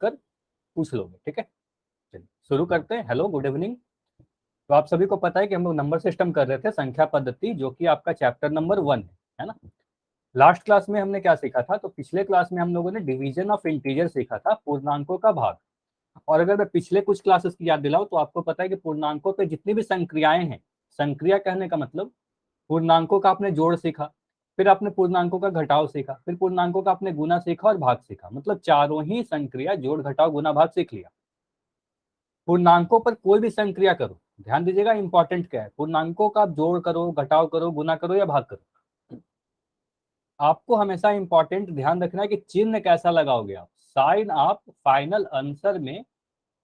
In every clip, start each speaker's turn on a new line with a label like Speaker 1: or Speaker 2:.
Speaker 1: कर पूछ लोगे, ठीक है। चलिए शुरू करते हैं। Hello, good evening. तो आप सभी को पता है कि हम लोग नंबर सिस्टम कर रहे थे, संख्या पद्धति, जो कि आपका चैप्टर नंबर 1 है ना। लास्ट क्लास में हमने क्या सीखा था? तो पिछले क्लास में हम लोगों ने डिवीजन ऑफ इंटीजर सीखा था, पूर्णांकों का भाग। और अगर मैं पिछले कुछ क्लासेस की याद दिलाऊं तो आपको पता है कि पूर्णांकों पे जितनी भी संक्रियाएं हैं, संक्रिया कहने का मतलब पूर्णांकों का आपने जोड़ सीखा, फिर आपने पूर्णांकों का घटाव सीखा, फिर पूर्णांकों का आपने गुना सीखा और भाग सीखा, मतलब चारों ही संक्रिया जोड़ घटाव गुना भाग सीख लिया। पूर्णांकों पर कोई भी संक्रिया करो, ध्यान दीजिएगा इंपॉर्टेंट क्या है, पूर्णांकों का आप जोड़ करो, घटाव करो, गुना करो या भाग करो, आपको हमेशा इंपॉर्टेंट ध्यान रखना है कि चिन्ह कैसा लगाओगे आप, साइन आप फाइनल आंसर में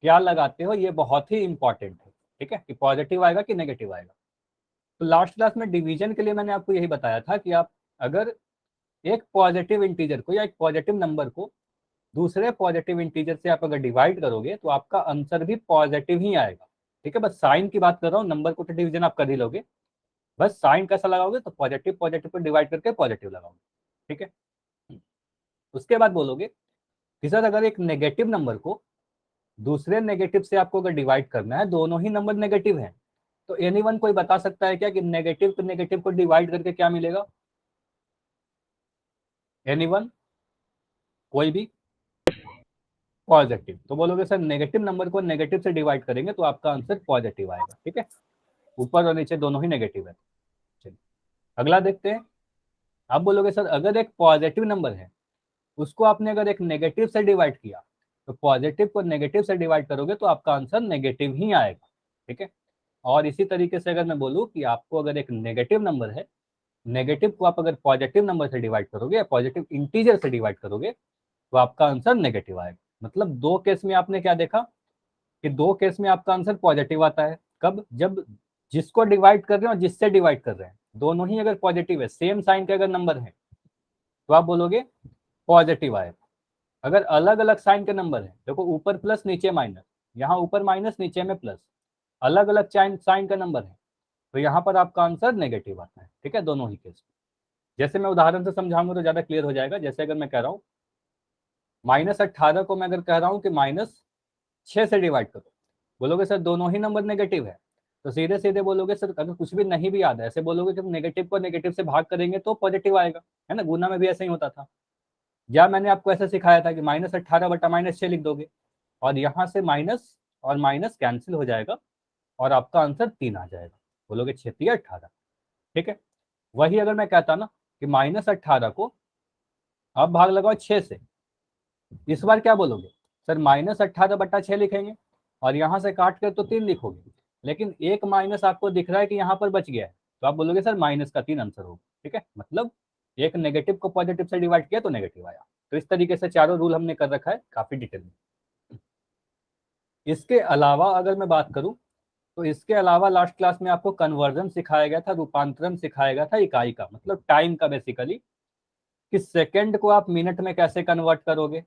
Speaker 1: क्या लगाते हो, ये बहुत ही इंपॉर्टेंट है, ठीक है, कि पॉजिटिव आएगा कि नेगेटिव आएगा। तो लास्ट क्लास में डिवीजन के लिए मैंने आपको यही बताया था कि आप अगर एक पॉजिटिव इंटीजर को या एक पॉजिटिव नंबर को दूसरे पॉजिटिव इंटीजर से आप अगर डिवाइड करोगे तो आपका आंसर भी पॉजिटिव ही आएगा, ठीक है। बस साइन की बात कर रहा हूँ, नंबर को तो डिवीजन आप कर ही लोगे, बस साइन कैसा लगाओगे तो पॉजिटिव पॉजिटिव को डिवाइड करके पॉजिटिव लगाओगे, ठीक है। उसके बाद बोलोगे कि सर अगर एक नेगेटिव नंबर को दूसरे नेगेटिव से आपको अगर डिवाइड करना है, दोनों ही नंबर नेगेटिव हैं, तो एनीवन कोई बता सकता है क्या कि नेगेटिव को डिवाइड करके क्या मिलेगा? एनीवन, कोई भी? पॉजिटिव। तो बोलोगे सर नेगेटिव नंबर को नेगेटिव से डिवाइड करेंगे तो आपका आंसर पॉजिटिव आएगा, ठीक है। ऊपर और नीचे दोनों ही नेगेटिव है। चलिए अगला देखते हैं। आप बोलोगे सर अगर एक पॉजिटिव नंबर है, उसको आपने अगर एक नेगेटिव से डिवाइड किया, तो पॉजिटिव को नेगेटिव से डिवाइड करोगे तो आपका आंसर नेगेटिव ही आएगा, ठीक है। और इसी तरीके से अगर मैं बोलूँ कि आपको अगर एक नेगेटिव नंबर है, नेगेटिव को आप अगर पॉजिटिव नंबर से डिवाइड करोगे या पॉजिटिव इंटीजर से डिवाइड करोगे तो आपका आंसर नेगेटिव आएगा। मतलब दो केस में आपने क्या देखा कि दो केस में आपका आंसर पॉजिटिव आता है। कब? जब जिसको डिवाइड कर रहे हैं और जिससे डिवाइड कर रहे हैं दोनों ही अगर पॉजिटिव है, सेम साइन के अगर नंबर है, तो आप बोलोगे पॉजिटिव आएगा। अगर अलग अलग साइन के नंबर है, देखो ऊपर प्लस नीचे माइनस, यहाँ ऊपर माइनस नीचे में प्लस, अलग अलग साइन का नंबर है, तो यहाँ पर आपका आंसर नेगेटिव आता है, ठीक है, दोनों ही केस। जैसे मैं उदाहरण से समझाऊंगा तो ज्यादा क्लियर हो जाएगा। जैसे अगर मैं कह रहा हूँ -18 को मैं अगर कह रहा हूँ कि -6 से डिवाइड करो, बोलोगे सर दोनों ही नंबर नेगेटिव है, तो सीधे सीधे बोलोगे सर अगर कुछ भी नहीं भी याद है, ऐसे बोलोगे जब नेगेटिव को नेगेटिव से भाग करेंगे तो पॉजिटिव आएगा, है ना। गुना में भी ऐसा ही होता था, या मैंने आपको ऐसा सिखाया था कि -18 बटा -6 लिख दोगे और यहाँ से माइनस और माइनस कैंसिल हो जाएगा और आपका आंसर 3 आ जाएगा। बोलोगे 6×3 = 18, ठीक है। वही अगर मैं कहता ना कि -18 को अब भाग लगाओ 6 से, इस बार क्या बोलोगे? सर -18/6 लिखेंगे और यहाँ से काट कर तो 3 लिखोगे, लेकिन एक माइनस आपको दिख रहा है कि यहाँ पर बच गया है, तो आप बोलोगे सर -3 आंसर होगा, ठीक है। मतलब एक नेगेटिव को पॉजिटिव से डिवाइड किया तो नेगेटिव आया। तो इस तरीके से चारों रूल हमने कर रखा है काफी डिटेल में। इसके अलावा अगर मैं बात करूं तो इसके अलावा लास्ट क्लास में आपको कन्वर्जन सिखाया गया था, रूपांतरण सिखाया गया था इकाई का, मतलब टाइम का बेसिकली, कि सेकंड को आप मिनट में कैसे कन्वर्ट करोगे,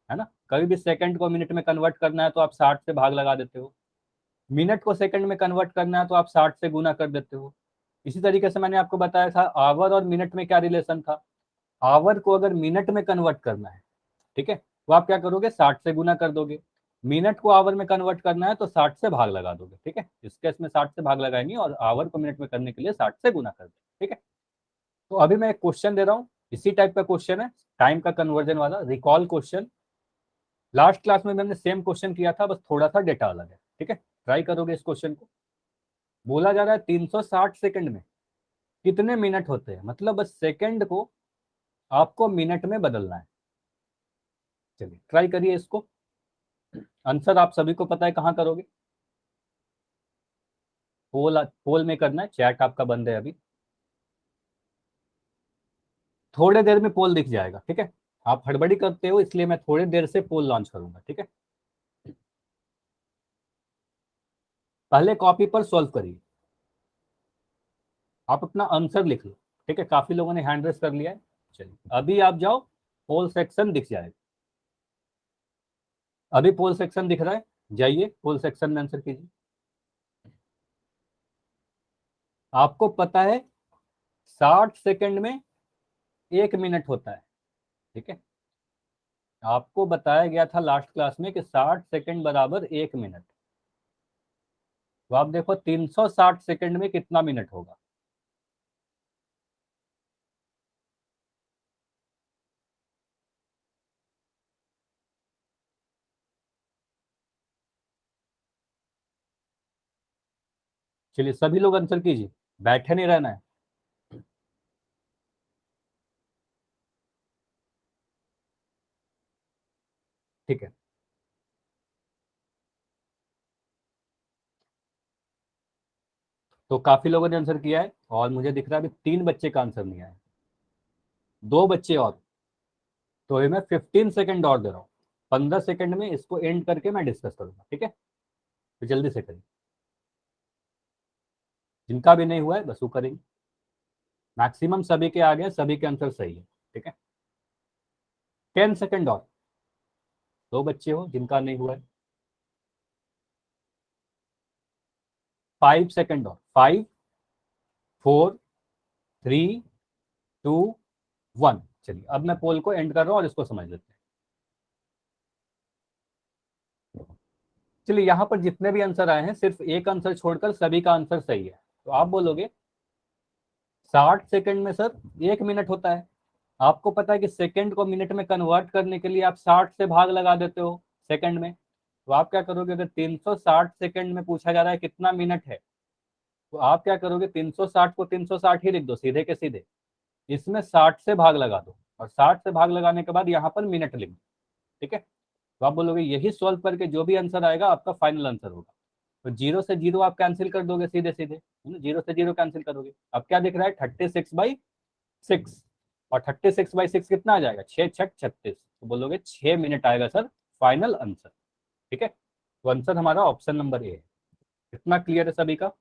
Speaker 1: है ना। कभी भी सेकंड को मिनट में कन्वर्ट करना है तो आप 60 से भाग लगा देते हो, मिनट को सेकंड में कन्वर्ट करना है तो आप 60 से गुना कर देते हो। इसी तरीके से मैंने आपको बताया था आवर और मिनट में क्या रिलेशन था। आवर को अगर मिनट में कन्वर्ट करना है, ठीक है, तो आप क्या करोगे? 60 से गुना कर दोगे। मिनट को आवर में कन्वर्ट करना है तो 60 से भाग लगा दोगे, ठीक है। इस केस में 60 से भाग लगाएंगे और आवर को मिनट में करने के लिए 60 से गुना कर देंगे, ठीक है। तो अभी मैं एक क्वेश्चन दे रहा हूँ, इसी टाइप का क्वेश्चन है, टाइम का कन्वर्जन वाला रिकॉल क्वेश्चन। लास्ट क्लास में मैंने सेम क्वेश्चन किया था, बस थोड़ा सा डेटा अलग है, ठीक है। ट्राई करोगे इस क्वेश्चन को। बोला जा रहा है 360 सेकंड में कितने मिनट होते हैं, मतलब बस सेकंड को आपको मिनट में बदलना है। चलिए ट्राई करिए इसको। आंसर आप सभी को पता है कहाँ करोगे? पोल पोल में करना है, चैट आपका बंद है अभी, थोड़े देर में पोल दिख जाएगा, ठीक है। आप हड़बड़ी करते हो इसलिए मैं थोड़ी देर से पोल लॉन्च करूंगा, ठीक है। पहले कॉपी पर सॉल्व करिए, आप अपना आंसर लिख लो, ठीक है। काफी लोगों ने हैंड रेस कर लिया है। चलिए अभी आप जाओ, पोल सेक्शन दिख जाएगा। अभी पोल सेक्शन दिख रहा है, जाइए पोल सेक्शन में आंसर कीजिए। आपको पता है 60 सेकंड में 1 मिनट होता है, ठीक है। आपको बताया गया था लास्ट क्लास में कि 60 सेकंड बराबर 1 मिनट। तो आप देखो 360 सेकंड में कितना मिनट होगा। चलिए सभी लोग आंसर कीजिए, बैठे नहीं रहना है। ठीक है, तो काफी लोगों ने आंसर किया है और मुझे दिख रहा है अभी 3 बच्चे का आंसर नहीं आया, 2 बच्चे और। तो ये मैं 15 सेकंड और दे रहा हूँ, 15 सेकंड में इसको एंड करके मैं डिस्कस करूंगा, ठीक है। तो जल्दी से करिए, जिनका भी नहीं हुआ है बस वो करेंगे। मैक्सिमम सभी के आ गए, सभी के आंसर सही है, ठीक है। 10 सेकंड और, 2 बच्चे हो जिनका नहीं हुआ है। 5 सेकंड और, 5, 4, 3, 2, 1। चलिए अब मैं पोल को एंड कर रहा हूँ और इसको समझ लेते हैं। चलिए यहाँ पर जितने भी आंसर आए हैं सिर्फ एक आंसर छोड़कर सभी का आंसर सही है। तो आप बोलोगे 60 सेकंड में सर 1 मिनट होता है। आपको पता है कि सेकंड को मिनट में कन्वर्ट करने के लिए आप 60 से भाग लगा देते हो सेकंड में। तो आप क्या करोगे, अगर 360 सेकंड में पूछा जा रहा है कितना मिनट है, तो आप क्या करोगे, 360 को 360 ही लिख दो सीधे के सीधे, इसमें 60 से भाग लगा दो और 60 से भाग लगाने के बाद यहाँ पर मिनट लिख दो, ठीक है। तो आप बोलोगे यही सॉल्व करके जो भी आंसर आएगा आपका फाइनल आंसर होगा। तो जीरो से जीरो आप कैंसिल कर दोगे सीधे सीधे, है ना, जीरो से जीरो कैंसिल करोगे। अब क्या दिख रहा है, 36/6। और 36/6 कितना आ जाएगा, 6×6 = 36। तो बोलोगे 6 मिनट आएगा सर फाइनल आंसर, ठीक है। तो आंसर हमारा ऑप्शन नंबर ए है। इतना क्लियर है सभी का।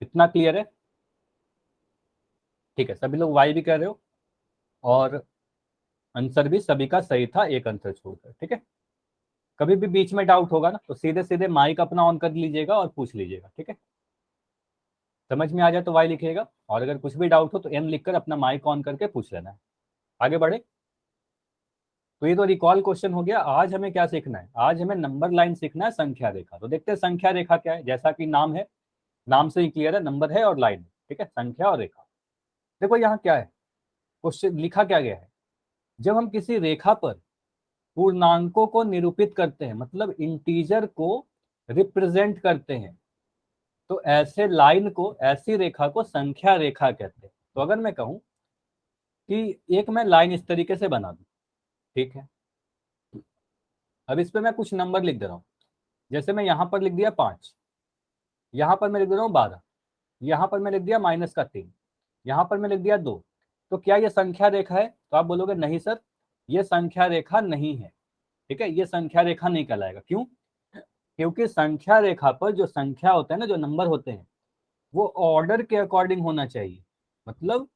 Speaker 1: इतना क्लियर है, ठीक है। सभी लोग वाई भी कह रहे हो और आंसर भी सभी का सही था, एक आंसर छोड़कर, ठीक है। कभी भी बीच में डाउट होगा ना तो सीधे सीधे माइक अपना ऑन कर लीजिएगा और पूछ लीजिएगा, ठीक है। समझ में आ जाए तो वाई लिखिएगा, और अगर कुछ भी डाउट हो तो एन लिखकर अपना माइक ऑन करके पूछ लेना है। आगे बढ़े। तो ये तो रिकॉल क्वेश्चन हो गया। आज हमें क्या सीखना है, आज हमें नंबर लाइन सीखना है, संख्या रेखा। तो देखते हैं संख्या रेखा क्या है। जैसा कि नाम है, नाम से ही क्लियर है, नंबर है और लाइन है, ठीक है, संख्या और रेखा। देखो यहाँ क्या है, क्वेश्चन लिखा क्या गया है। जब हम किसी रेखा पर पूर्णांकों को निरूपित करते हैं, मतलब इंटीजर को रिप्रेजेंट करते हैं, तो ऐसे लाइन को, ऐसी रेखा को संख्या रेखा कहते हैं। तो अगर मैं कहूं कि एक मैं लाइन इस तरीके से बना दूं, ठीक है। अब इस पे मैं कुछ नंबर लिख दे रहा हूं, जैसे मैं यहां पर लिख दिया 5, यहां पर मैं लिख दे रहा हूँ 12, यहां पर मैं लिख दिया -3, यहां पर मैं लिख दिया 2। तो क्या ये संख्या रेखा है? तो आप बोलोगे नहीं सर, ये संख्या रेखा नहीं है, ठीक है, ये संख्या रेखा नहीं कहलाएगा। क्यों? क्योंकि संख्या रेखा पर जो संख्या होता है ना, जो नंबर होते हैं, वो ऑर्डर के अकॉर्डिंग होना चाहिए, मतलब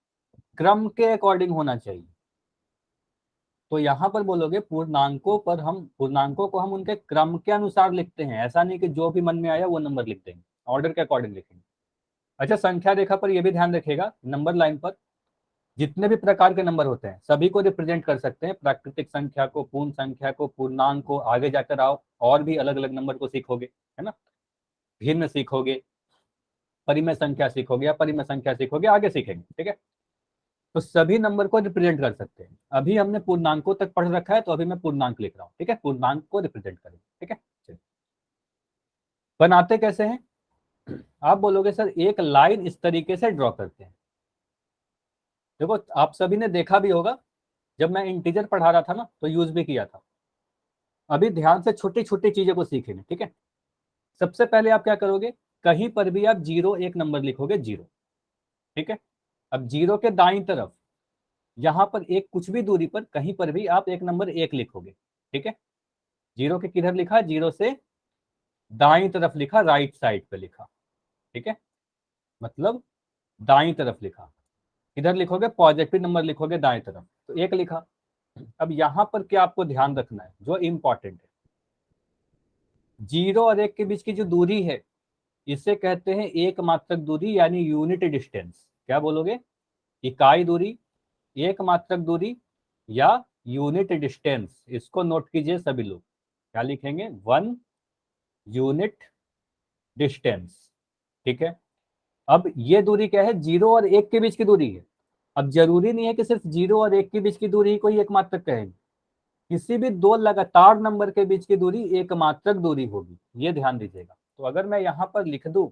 Speaker 1: क्रम के अकॉर्डिंग होना चाहिए। तो यहाँ पर बोलोगे पूर्णांकों पर, हम पूर्णांकों को हम उनके क्रम के अनुसार लिखते हैं, ऐसा नहीं कि जो भी मन में आया वो नंबर लिख देंगे, ऑर्डर के अकॉर्डिंग लिखेंगे। अच्छा, संख्या रेखा पर यह भी ध्यान रखिएगा, नंबर लाइन पर जितने भी प्रकार के नंबर होते हैं सभी को रिप्रेजेंट कर सकते हैं, प्राकृतिक संख्या को, पूर्ण संख्या को, पूर्णांक को। आगे जाकर आओ और भी अलग अलग नंबर को सीखोगे, है ना, भिन्न सीखोगे, परिमेय संख्या सीखोगे या परिमेय संख्या सीखोगे, आगे सीखेंगे, ठीक है। तो सभी नंबर को रिप्रेजेंट कर सकते हैं। अभी हमने पूर्णांकों तक पढ़ रखा है तो अभी मैं पूर्णांक लिख रहा हूँ, ठीक है, पूर्णांक को रिप्रेजेंट करें, ठीक है। चलिए, बनाते कैसे हैं? आप बोलोगे सर एक लाइन इस तरीके से ड्रॉ करते हैं। देखो आप सभी ने देखा भी होगा, जब मैं इंटीजर पढ़ा रहा था ना तो यूज भी किया था। अभी ध्यान से छोटी छोटी चीजों को सीखेंगे, ठीक है। सबसे पहले आप क्या करोगे, कहीं पर भी आप जीरो एक नंबर लिखोगे, जीरो, ठीक है। अब जीरो के दाईं तरफ, यहां पर एक कुछ भी दूरी पर कहीं पर भी आप एक नंबर एक लिखोगे, ठीक है। जीरो के किधर लिखा, जीरो से दाईं तरफ लिखा, राइट साइड पे लिखा, ठीक है, मतलब दाईं तरफ लिखा। इधर लिखोगे पॉजिटिव नंबर लिखोगे दाएं तरफ, तो एक लिखा। अब यहां पर क्या आपको ध्यान रखना है जो इंपॉर्टेंट है, जीरो और एक के बीच की जो दूरी है इसे कहते हैं एक मात्रक दूरी, यानी यूनिट डिस्टेंस। क्या बोलोगे? इकाई दूरी, एक मात्रक दूरी या यूनिट डिस्टेंस। इसको नोट कीजिए सभी लोग, क्या लिखेंगे? 1 यूनिट डिस्टेंस। ठीक है, अब ये दूरी क्या है? 0 और 1 के बीच की दूरी है। अब जरूरी नहीं है कि सिर्फ 0 और 1 के बीच की दूरी को ही एक मात्रक कहेंगे, किसी भी दो लगातार नंबर के बीच की दूरी एक मात्रक दूरी होगी, ये ध्यान दीजिएगा। तो अगर मैं यहाँ पर लिख दूं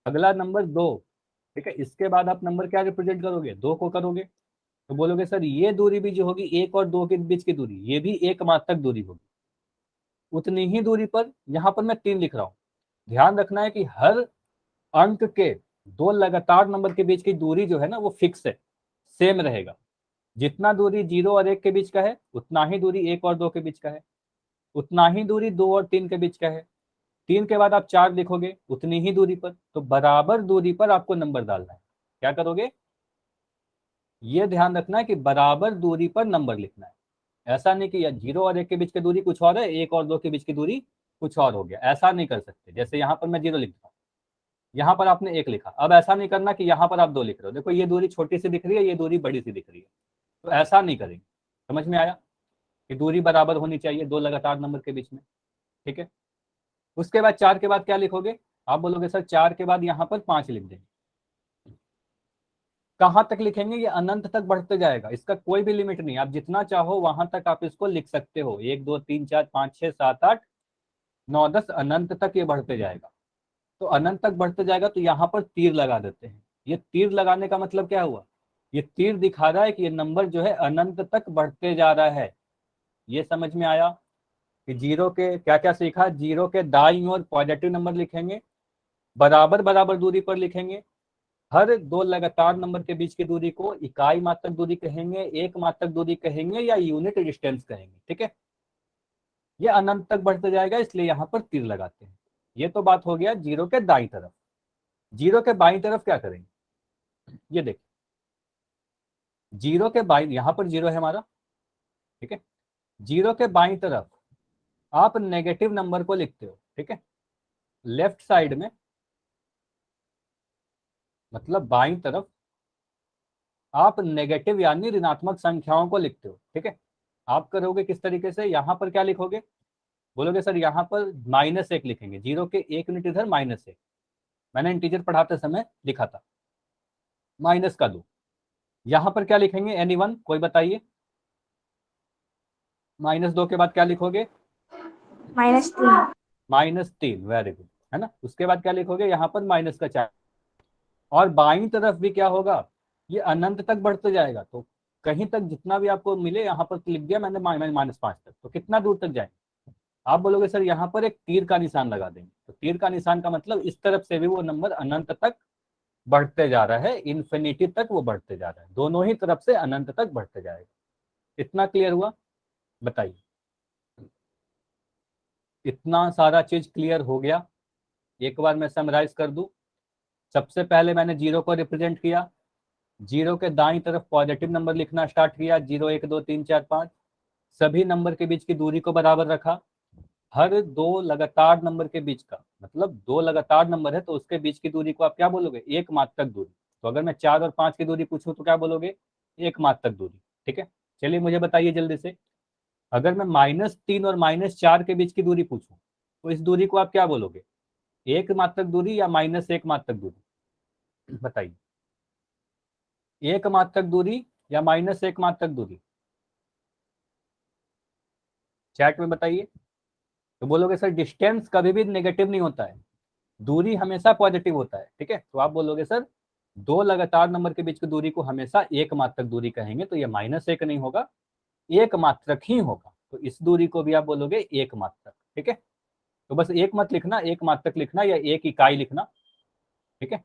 Speaker 1: अगला नंबर 2, ठीक है, इसके बाद आप नंबर क्या रिप्रेजेंट करोगे? 2 को करोगे, तो बोलोगे सर ये दूरी भी जो होगी 1 और 2 के बीच की दूरी, ये भी एक मात्रक दूरी होगी। उतनी ही दूरी पर यहाँ पर मैं 3 लिख रहा हूँ। ध्यान रखना है कि हर अंक के दो लगातार नंबर के बीच की दूरी जो है ना वो फिक्स है, सेम रहेगा। जितना दूरी 0 और 1 के बीच का है उतना ही दूरी 1 और 2 के बीच का है, उतना ही दूरी 2 और 3 के बीच का है। 3 के बाद आप 4 लिखोगे उतनी ही दूरी पर, तो बराबर दूरी पर आपको नंबर डालना है। क्या करोगे? ये ध्यान रखना है कि बराबर दूरी पर नंबर लिखना है। ऐसा नहीं कि 0 और 1 के बीच की दूरी कुछ और है, 1 और 2 के बीच की दूरी कुछ और हो गया, ऐसा नहीं कर सकते। जैसे यहाँ पर मैं 0 लिखता हूँ, यहाँ पर आपने 1 लिखा, अब ऐसा नहीं करना कि यहाँ पर आप 2 लिख रहे हो। देखो ये दूरी छोटी सी दिख रही है, ये दूरी बड़ी सी दिख रही है, तो ऐसा नहीं करेंगे। समझ में आया कि दूरी बराबर होनी चाहिए दो लगातार नंबर के बीच में। ठीक है, उसके बाद 4 के बाद क्या लिखोगे? आप बोलोगे सर 4 के बाद यहाँ पर 5 लिख देंगे। कहाँ तक लिखेंगे? ये अनंत तक बढ़ते जाएगा, इसका कोई भी लिमिट नहीं, आप जितना चाहो वहां तक आप इसको लिख सकते हो। 1 2 3 4 5 6 7 8 9 10 अनंत तक ये बढ़ते जाएगा। तो अनंत तक बढ़ते जाएगा, तो यहाँ पर तीर लगा देते हैं। ये तीर लगाने का मतलब क्या हुआ? ये तीर दिखा रहा है कि ये नंबर जो है अनंत तक बढ़ते जा रहा है। ये समझ में आया कि जीरो के क्या क्या सीखा? जीरो के दाईं ओर पॉजिटिव नंबर लिखेंगे, बराबर बराबर दूरी पर लिखेंगे, हर दो लगातार नंबर के बीच की दूरी को इकाई मात्रक दूरी कहेंगे, एक मात्रक दूरी कहेंगे या यूनिट डिस्टेंस कहेंगे। ठीक है, ये अनंत तक बढ़ते जाएगा, इसलिए यहाँ पर तीर लगाते हैं। ये तो बात हो गया जीरो के दाईं तरफ। जीरो के बाईं तरफ क्या करेंगे? ये देखिए, जीरो के बाईं, यहाँ पर जीरो है हमारा, ठीक है, जीरो के बाईं तरफ आप नेगेटिव नंबर को लिखते हो। ठीक है, लेफ्ट साइड में, मतलब बाईं तरफ आप नेगेटिव यानी ऋणात्मक संख्याओं को लिखते हो। ठीक है, आप करोगे किस तरीके से? यहाँ पर क्या लिखोगे? बोलोगे सर यहाँ पर -1 लिखेंगे, जीरो के 1 यूनिट इधर -1। मैंने इंटीजर पढ़ाते समय लिखा था -2। यहाँ पर क्या लिखेंगे? एनीवन, कोई बताइए? -2 के बाद क्या लिखोगे?
Speaker 2: -3।
Speaker 1: -3, वेरी गुड, है ना। उसके बाद क्या लिखोगे? यहाँ पर माइनस का 4। और बाईं तरफ भी क्या होगा? ये अनंत तक बढ़ते जाएगा, तो कहीं तक जितना भी आपको मिले यहाँ पर लिख दिया मैंने -5 तक, तो कितना दूर तक जाएंगे? आप बोलोगे सर यहाँ पर एक तीर का निशान लगा देंगे, तो तीर का निशान का मतलब इस तरफ से भी वो नंबर अनंत तक बढ़ते जा रहा है, इन्फिनिटी तक वो बढ़ते जा रहा है, दोनों ही तरफ से अनंत तक बढ़ते जाएगा। इतना क्लियर हुआ? बताइए, इतना सारा चीज क्लियर हो गया? एक बार मैं समराइज कर दूं। सबसे पहले मैंने जीरो को रिप्रेजेंट किया, जीरो के दाईं तरफ पॉजिटिव नंबर लिखना स्टार्ट किया, 0 1 2 3 4 5। सभी नंबर के बीच की दूरी को बराबर रखा। हर दो लगातार नंबर के बीच का, मतलब दो लगातार नंबर है तो उसके बीच की दूरी को आप क्या बोलोगे? एक मात्रक दूरी। तो अगर मैं 4 और 5 की दूरी पूछूं तो क्या बोलोगे? एक मात्रक दूरी। ठीक है, चलिए मुझे बताइए जल्दी से, अगर मैं -3 और -4 के बीच की दूरी पूछूं तो इस दूरी को आप क्या बोलोगे? एक मात्रक दूरी या -1 मात्रक दूरी? बताइए, एक मात्रक दूरी या -1 मात्रक दूरी? चैट में बताइए। तो बोलोगे सर डिस्टेंस कभी भी नेगेटिव नहीं होता है, दूरी हमेशा पॉजिटिव होता है। ठीक है, तो आप बोलोगे सर दो लगातार नंबर के बीच की दूरी को हमेशा एक मात्रक दूरी कहेंगे, तो ये -1 नहीं होगा, एक मात्रक ही होगा। तो इस दूरी को भी आप बोलोगे एक मात्रक। ठीक है, तो बस एक मत लिखना, एक मात्रक लिखना या एक इकाई लिखना। ठीक है,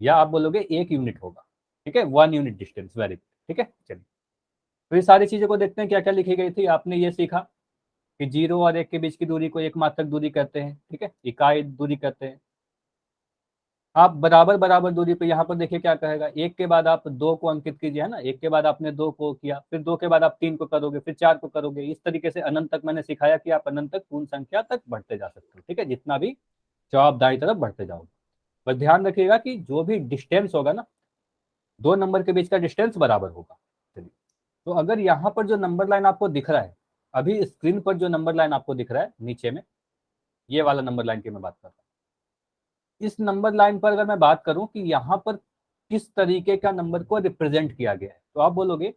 Speaker 1: या आप बोलोगे एक यूनिट होगा। ठीक है, 1 यूनिट डिस्टेंस, वेरी गुड। ठीक है, चलिए तो ये सारी चीजों को देखते हैं क्या क्या लिखी गई थी। आपने ये सीखा कि 0 और 1 के बीच की दूरी को एक मात्रक दूरी कहते हैं। ठीक है, इकाई दूरी कहते हैं। आप बराबर बराबर दूरी पे यहाँ पर देखिए क्या कहेगा, एक के बाद आप 2 को अंकित कीजिए, है ना, एक के बाद आपने 2 को किया, फिर 2 के बाद आप 3 को करोगे, फिर 4 को करोगे, इस तरीके से अनंत तक मैंने सिखाया कि आप अनंत तक पूर्ण संख्या तक बढ़ते जा सकते हो। ठीक है, जितना भी चाहो आप दाई तरफ बढ़ते जाओगे। बस ध्यान रखिएगा कि जो भी डिस्टेंस होगा ना, दो नंबर के बीच का डिस्टेंस बराबर होगा। चलिए, तो अगर यहाँ पर जो नंबर लाइन आपको दिख रहा है, अभी स्क्रीन पर जो नंबर लाइन आपको दिख रहा है नीचे में, ये वाला नंबर लाइन की मैं बात कर रहा हूँ। इस नंबर लाइन पर अगर मैं बात करूं कि यहाँ पर किस तरीके का नंबर को रिप्रेजेंट किया गया है, तो आप बोलोगे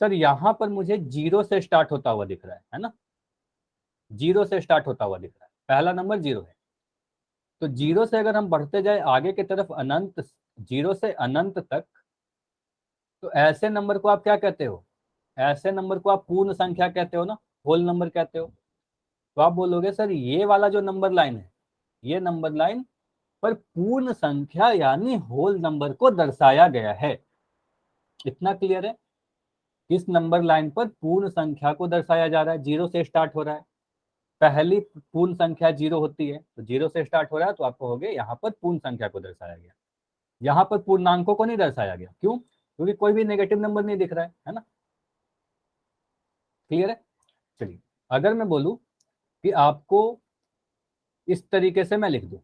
Speaker 1: सर यहाँ पर मुझे जीरो से स्टार्ट होता हुआ दिख रहा है ना, जीरो से स्टार्ट होता हुआ दिख रहा है, पहला नंबर जीरो है। तो जीरो से अगर हम बढ़ते जाए आगे की तरफ अनंत, जीरो से अनंत तक, तो ऐसे नंबर को आप क्या कहते हो, ऐसे नंबर को आप पूर्ण संख्या कहते हो ना, होल नंबर कहते हो। तो आप बोलोगे सर ये वाला जो नंबर लाइन है, ये नंबर लाइन पर पूर्ण संख्या यानी होल नंबर को दर्शाया गया है। इतना क्लियर है? किस नंबर लाइन पर पूर्ण संख्या को दर्शाया जा रहा है, जीरो से स्टार्ट हो रहा है, पहली पूर्ण संख्या जीरो होती है, तो जीरो से स्टार्ट हो रहा है, तो आप कहोगे यहाँ पर पूर्ण संख्या को दर्शाया गया। यहाँ पर पूर्णांकों को नहीं दर्शाया गया, क्यों? क्योंकि कोई भी नेगेटिव नंबर नहीं दिख रहा है ना। क्लियर है? चलिए, अगर मैं बोलूं कि आपको इस तरीके से मैं लिख दूं,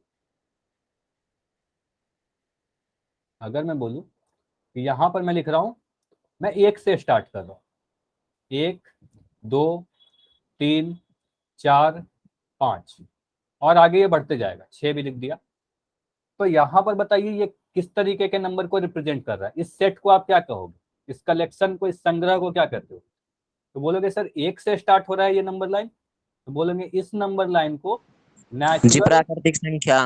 Speaker 1: अगर मैं बोलूं कि यहां पर मैं लिख रहा हूं, मैं एक से स्टार्ट कर रहा हूं, एक, दो, तीन, चार, पांच, और आगे ये बढ़ते जाएगा, छह भी लिख दिया। तो यहां पर बताइए ये किस तरीके के नंबर को रिप्रेजेंट कर रहा है, इस सेट को आप क्या कहोगे, इस कलेक्शन को, इस संग्रह को क्या कहते हो? तो बोलोगे सर एक से स्टार्ट हो रहा है ये नंबर लाइन, तो बोलेंगे इस नंबर लाइन को
Speaker 3: जी
Speaker 1: नेचुरल,
Speaker 3: प्राकृतिक संख्या।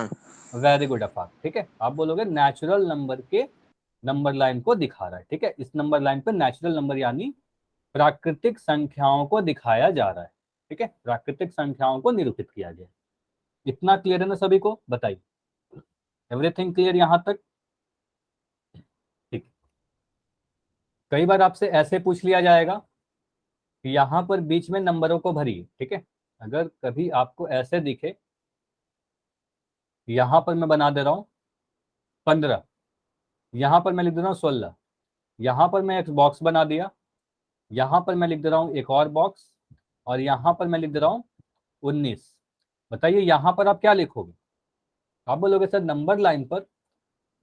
Speaker 1: वेरी गुड अफाक, ठीक है, आप बोलोगे नेचुरल नंबर के नंबर लाइन को दिखा रहा है। ठीक है, इस नंबर लाइन पर नेचुरल नंबर यानी प्राकृतिक संख्याओं को दिखाया जा रहा है। ठीक है, प्राकृतिक संख्याओं को निरूपित किया गया। इतना क्लियर है ना सभी को? बताइए, एवरीथिंग क्लियर यहां तक? ठीक। कई बार आपसे ऐसे पूछ लिया जाएगा कि यहां पर बीच में नंबरों को भरिए। ठीक है, अगर कभी आपको ऐसे दिखे, यहां पर मैं बना दे रहा हूं 15, यहां पर मैं लिख दे रहा हूं 16, यहां पर मैं एक बॉक्स बना दिया, यहां पर मैं लिख दे रहा हूं एक और बॉक्स, और यहां पर मैं लिख दे रहा हूं 19। बताइए यहां पर आप क्या लिखोगे? आप बोलोगे सर नंबर लाइन पर